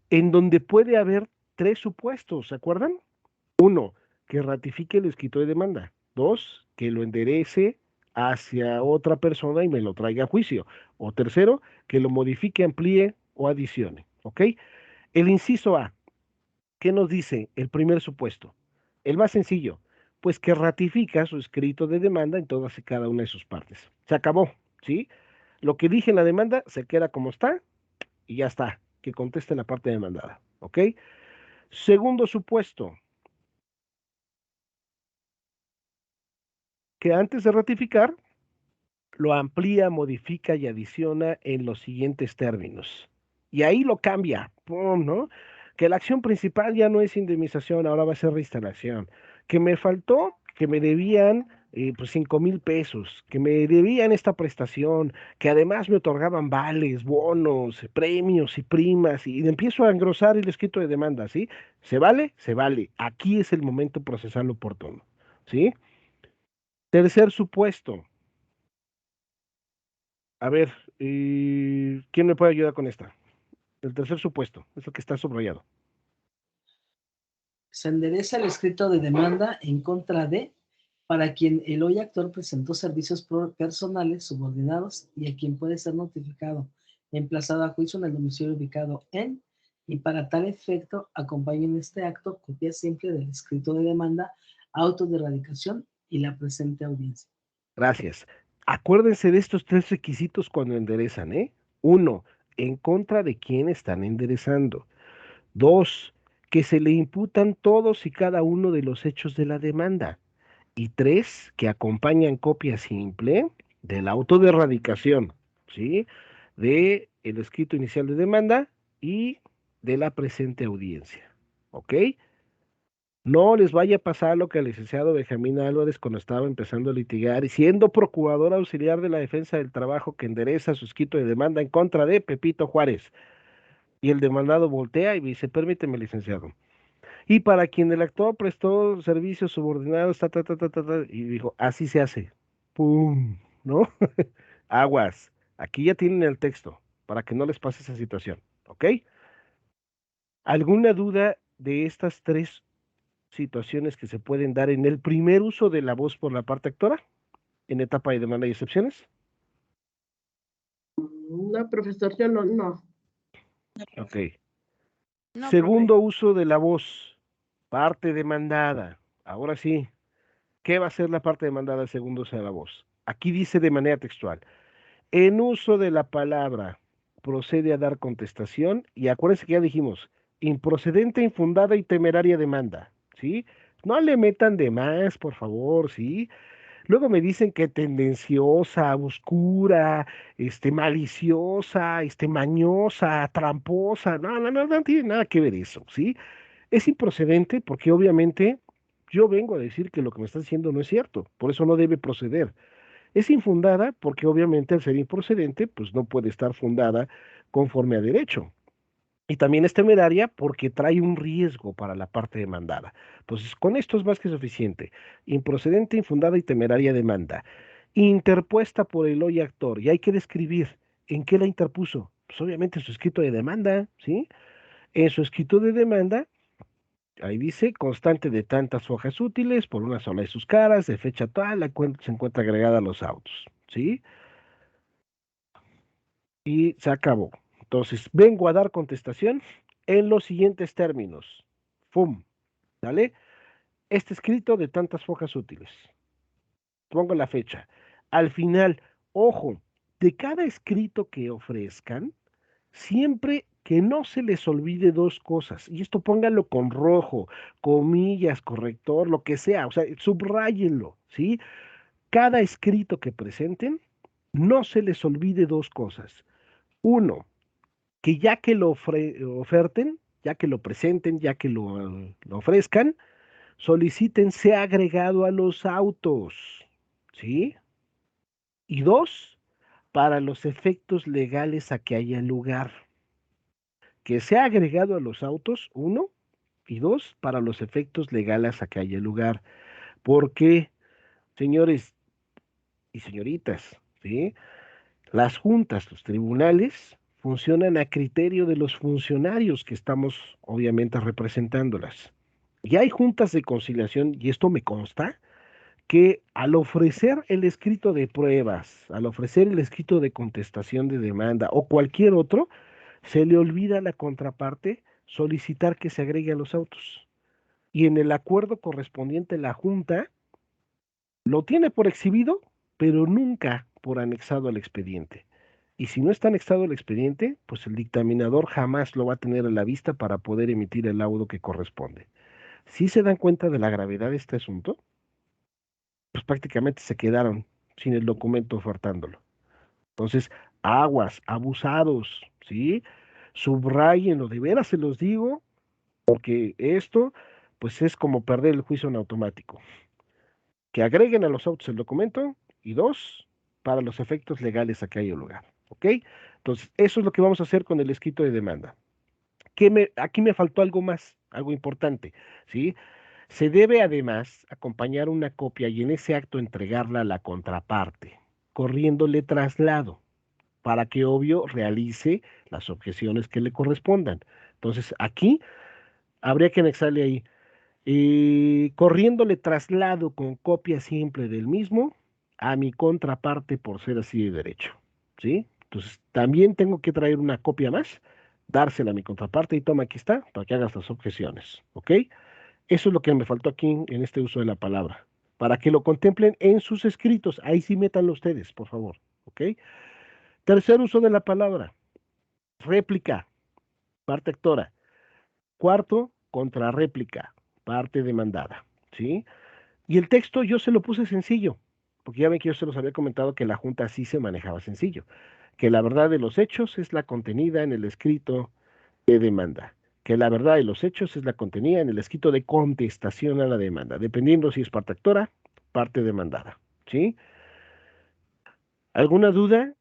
en donde puede haber 3 supuestos, ¿se acuerdan? 1, que ratifique el escrito de demanda. 2, que lo enderece hacia otra persona y me lo traiga a juicio. O tercero, que lo modifique, amplíe o adicione. ¿Ok? El inciso A, ¿qué nos dice el primer supuesto? El más sencillo, pues que ratifica su escrito de demanda en todas y cada una de sus partes. Se acabó, ¿sí? Lo que dije en la demanda se queda como está y ya está, que conteste la parte demandada, ¿ok? Segundo supuesto, que antes de ratificar, lo amplía, modifica y adiciona en los siguientes términos. Y ahí lo cambia, ¡pum!, ¿no? Que la acción principal ya no es indemnización, ahora va a ser reinstalación. Que me faltó, que me debían pues 5,000 pesos, que me debían esta prestación, que además me otorgaban vales, bonos, premios y primas, y empiezo a engrosar el escrito de demanda, ¿sí? ¿Se vale? Se vale. Aquí es el momento procesal oportuno, ¿sí? Tercer supuesto. A ver, ¿quién me puede ayudar con esta? El tercer supuesto, es el que está subrayado. Se endereza el escrito de demanda en contra de, para quien el hoy actor presentó servicios personales subordinados y a quien puede ser notificado, emplazado a juicio en el domicilio ubicado en, y para tal efecto acompañen este acto copia simple del escrito de demanda, auto de radicación y la presente audiencia. Gracias. Acuérdense de estos 3 requisitos cuando enderezan, ¿eh? 1, en contra de quién están enderezando. 2, que se le imputan todos y cada uno de los hechos de la demanda. Y 3, que acompañan copia simple del auto de radicación, ¿sí? de el escrito inicial de demanda y de la presente audiencia. ¿Ok? No les vaya a pasar lo que al licenciado Benjamín Álvarez cuando estaba empezando a litigar y siendo procurador auxiliar de la defensa del trabajo que endereza su escrito de demanda en contra de Pepito Juárez. Y el demandado voltea y dice, permíteme, licenciado. Y para quien el actor prestó servicios subordinados, y dijo, así se hace. ¡Pum! ¿No? Aguas. Aquí ya tienen el texto para que no les pase esa situación. ¿Ok? ¿Alguna duda de estas tres situaciones que se pueden dar en el primer uso de la voz por la parte actora, en etapa de demanda y excepciones? No, profesor, yo no. Ok. No, Segundo uso de la voz, parte demandada. Ahora sí, ¿qué va a ser la parte demandada del segundo uso de la voz? Aquí dice de manera textual, en uso de la palabra, procede a dar contestación, y acuérdense que ya dijimos, improcedente, infundada y temeraria demanda, ¿sí? No le metan de más, por favor, ¿sí? Luego me dicen que tendenciosa, oscura, maliciosa, mañosa, tramposa. No tiene nada que ver eso, ¿sí? Es improcedente porque obviamente yo vengo a decir que lo que me está diciendo no es cierto, por eso no debe proceder. Es infundada porque obviamente al ser improcedente, pues no puede estar fundada conforme a derecho. Y también es temeraria porque trae un riesgo para la parte demandada. Entonces, con esto es más que suficiente. Improcedente, infundada y temeraria demanda. Interpuesta por el hoy actor. Y hay que describir en qué la interpuso. Pues obviamente en su escrito de demanda, ¿sí? En su escrito de demanda, ahí dice, constante de tantas hojas útiles por una sola de sus caras, de fecha tal, se encuentra agregada a los autos, ¿sí? Y se acabó. Entonces, vengo a dar contestación en los siguientes términos. ¡Fum! ¿Sale? Este escrito de tantas hojas útiles. Pongo la fecha. Al final, ojo, de cada escrito que ofrezcan, siempre que no se les olvide dos cosas. Y esto pónganlo con rojo, comillas, corrector, lo que sea. O sea, subrayenlo, ¿sí? Cada escrito que presenten, no se les olvide dos cosas. Uno, que ya que lo oferten, ya que lo presenten, ya que lo ofrezcan, soliciten sea agregado a los autos, ¿sí? Y dos, para los efectos legales a que haya lugar, que sea agregado a los autos, uno, y dos, para los efectos legales a que haya lugar. Porque, señores y señoritas, ¿sí? Las juntas, los tribunales, funcionan a criterio de los funcionarios que estamos obviamente representándolas. Y hay juntas de conciliación, y esto me consta, que al ofrecer el escrito de pruebas, al ofrecer el escrito de contestación de demanda o cualquier otro, se le olvida a la contraparte solicitar que se agregue a los autos. Y en el acuerdo correspondiente la Junta lo tiene por exhibido, pero nunca por anexado al expediente. Y si no está anexado al expediente, pues el dictaminador jamás lo va a tener a la vista para poder emitir el laudo que corresponde. Si se dan cuenta de la gravedad de este asunto, pues prácticamente se quedaron sin el documento ofertándolo. Entonces, aguas, abusados, ¿sí? Subrayenlo, de veras se los digo, porque esto, pues es como perder el juicio en automático. Que agreguen a los autos el documento y dos, para los efectos legales a que haya lugar, ¿ok? Entonces, eso es lo que vamos a hacer con el escrito de demanda. Aquí me faltó algo más, algo importante, ¿sí? Se debe además acompañar una copia y en ese acto entregarla a la contraparte, corriéndole traslado, para que obvio realice las objeciones que le correspondan. Entonces, aquí habría que anexarle ahí, corriéndole traslado con copia simple del mismo a mi contraparte por ser así de derecho, ¿sí? Entonces, también tengo que traer una copia más, dársela a mi contraparte y toma, aquí está, para que hagas las objeciones, ¿ok? Eso es lo que me faltó aquí en este uso de la palabra, para que lo contemplen en sus escritos. Ahí sí métanlo ustedes, por favor, ¿ok? Tercer uso de la palabra, réplica, parte actora. Cuarto, contrarréplica, parte demandada, ¿sí? Y el texto yo se lo puse sencillo. porque ya ven que yo se los había comentado que la Junta así se manejaba sencillo, que la verdad de los hechos es la contenida en el escrito de demanda, que la verdad de los hechos es la contenida en el escrito de contestación a la demanda, dependiendo si es parte actora, parte demandada, ¿sí? ¿Alguna duda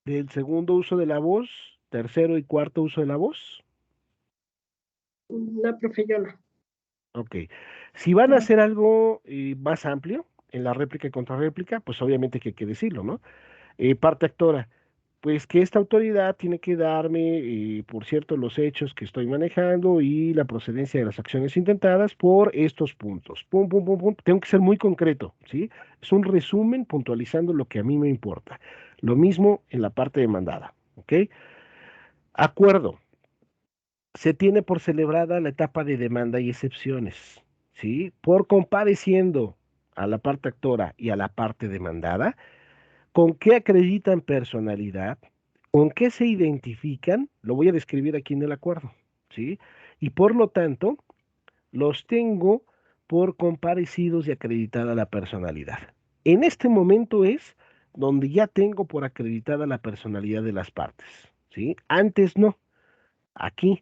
del segundo uso de la voz, tercero y cuarto uso de la voz? No, profe, yo no. Ok. Si van a hacer algo más amplio en la réplica y contrarréplica, pues obviamente que hay que decirlo, ¿no? Parte actora, pues que esta autoridad tiene que darme, por cierto, los hechos que estoy manejando y la procedencia de las acciones intentadas por estos puntos. Pum, pum, pum, pum. Tengo que ser muy concreto, ¿sí? Es un resumen puntualizando lo que a mí me importa. Lo mismo en la parte demandada, ¿ok? Acuerdo. Se tiene por celebrada la etapa de demanda y excepciones, ¿sí? Por compareciendo a la parte actora y a la parte demandada, ¿con qué acreditan personalidad? ¿Con qué se identifican? Lo voy a describir aquí en el acuerdo, ¿sí? Y por lo tanto, los tengo por comparecidos y acreditada la personalidad. En este momento es donde ya tengo por acreditada la personalidad de las partes, ¿sí? Antes no, aquí.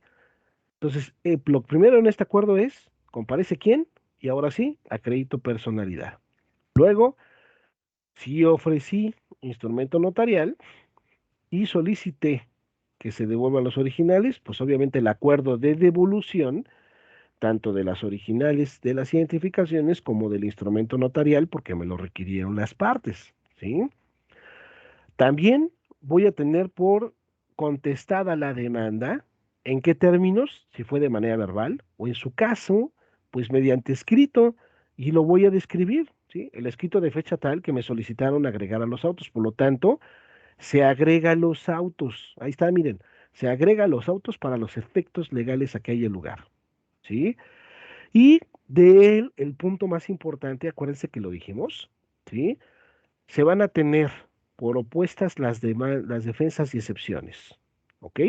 Entonces, lo primero en este acuerdo es, comparece quién, y ahora sí, acredito personalidad. Luego, si ofrecí instrumento notarial y solicité que se devuelvan los originales, pues obviamente el acuerdo de devolución, tanto de las originales de las identificaciones como del instrumento notarial, porque me lo requirieron las partes, ¿sí? También voy a tener por contestada la demanda, ¿en qué términos? Si fue de manera verbal o en su caso, pues mediante escrito y lo voy a describir, ¿sí? El escrito de fecha tal que me solicitaron agregar a los autos, por lo tanto, se agrega los autos, ahí está, miren, se agrega los autos para los efectos legales a que haya lugar, ¿sí? Y de él, el punto más importante, acuérdense que lo dijimos, ¿sí? Se van a tener por opuestas las defensas y excepciones, ¿ok?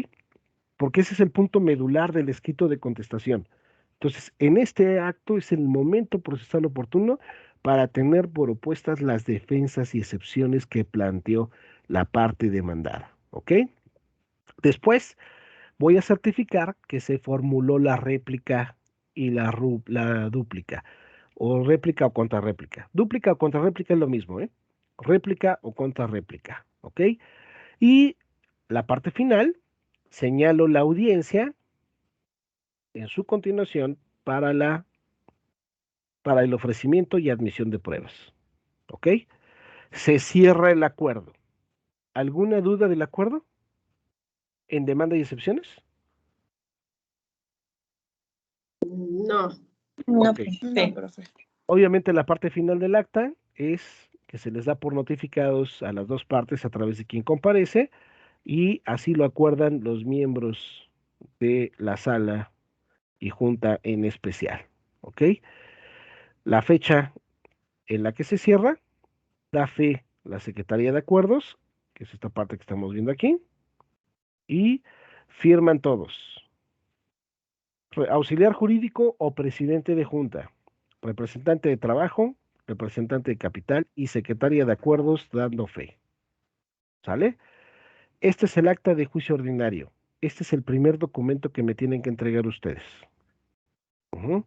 Porque ese es el punto medular del escrito de contestación. Entonces, en este acto es el momento procesal oportuno para tener por opuestas las defensas y excepciones que planteó la parte demandada, ¿ok? Después voy a certificar que se formuló la réplica y la dúplica, o réplica o contrarréplica. Dúplica o contrarréplica es lo mismo, ¿eh? Réplica o contrarréplica, ¿ok? Y la parte final, señalo la audiencia en su continuación para el ofrecimiento y admisión de pruebas, ¿ok? Se cierra el acuerdo. ¿Alguna duda del acuerdo en demanda y excepciones? No. No, Ok. No, profe. Obviamente la parte final del acta es que se les da por notificados a las dos partes a través de quien comparece y así lo acuerdan los miembros de la sala y junta en especial, ¿ok? La fecha en la que se cierra da fe la Secretaría de Acuerdos, que es esta parte que estamos viendo aquí, y firman todos. Auxiliar jurídico o presidente de junta, representante de trabajo, representante de capital y secretaria de acuerdos dando fe. ¿Sale? Este es el acta de juicio ordinario. Este es el primer documento que me tienen que entregar ustedes. Ujú.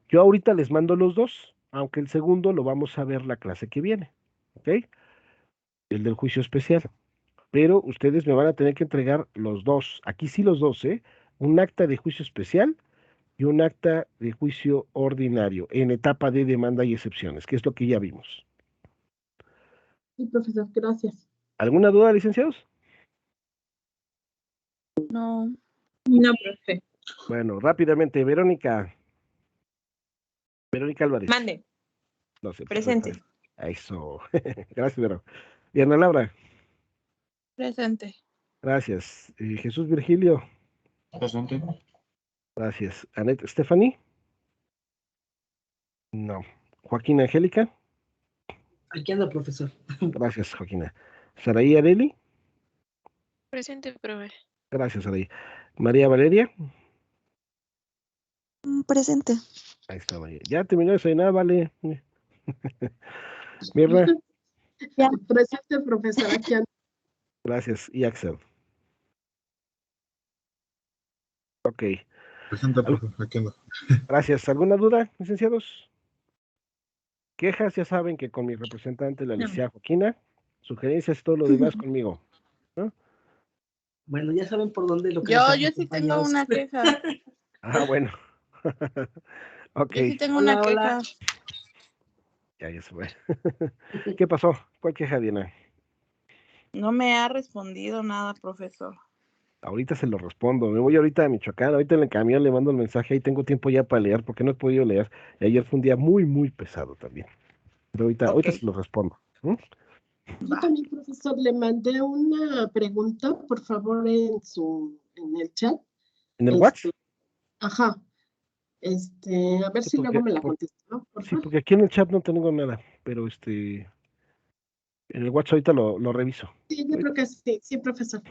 Yo ahorita les mando los dos, aunque el segundo lo vamos a ver la clase que viene. ¿Ok? El del juicio especial. Pero ustedes me van a tener que entregar los dos. Aquí sí los dos, ¿eh? Un acta de juicio especial y un acta de juicio ordinario en etapa de demanda y excepciones, que es lo que ya vimos. Sí, profesor, gracias. ¿Alguna duda, licenciados? No. no, profe. Bueno, rápidamente, Verónica Álvarez. Mande, No sé, presente. eso. Gracias, Vero. Diana Laura, Presente. gracias. Jesús Virgilio, Presente. gracias. Anet Stephanie, no. Joaquín Angélica, Aquí anda, profesor. gracias, Joaquina. Saraí Areli, Presente, profe. gracias, Saraí. María Valeria, Presente. ahí está, María. Ya terminó de desayunar, vale. Mirna, Presente, profesora. Aquí ando. gracias. Y Axel. Ok, Presenta, profe, aquí ando. gracias. ¿Alguna duda, licenciados? Quejas, ya saben que con mi representante, la licenciada Joaquina. Sugerencias, todo lo demás conmigo. ¿No? Bueno, ya saben por dónde lo que Yo hacen los sí tengo compañeros. una queja. Ah, bueno. Ok, Yo sí tengo Hola, una hola. queja. ya se fue. ¿Qué pasó? ¿Cuál queja, Diana? No me ha respondido nada, profesor. Ahorita se lo respondo. Me voy ahorita a Michoacán, ahorita en el camión le mando el mensaje, ahí tengo tiempo ya para leer, porque no he podido leer. Y ayer fue un día muy, muy pesado también. Pero ahorita Ok, se lo respondo. ¿Mm? Yo va. también, profesor, le mandé una pregunta, por favor, en el chat. ¿En el WhatsApp? Ajá. A ver Sí, si luego me la contesta, ¿no? Por sí, favor. porque aquí en el chat no tengo nada, pero en el WhatsApp ahorita lo reviso. Sí, yo creo que sí, sí, profesor.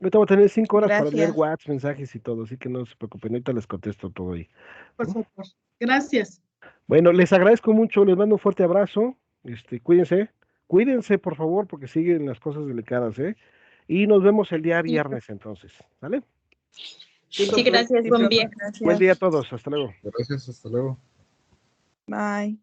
Ahorita voy a tener 5 horas para leer Gracias. WhatsApp, mensajes y todo, así que no se preocupen, ahorita les contesto todo ahí. Por favor. Gracias. Bueno, les agradezco mucho, les mando un fuerte abrazo, cuídense por favor, porque siguen las cosas delicadas, ¿eh? Y nos vemos el día viernes entonces, ¿vale? Sí, Sí, profe. gracias, Sí, buen profe, día. Buen día a gracias. todos, hasta luego. Gracias, hasta luego. Bye.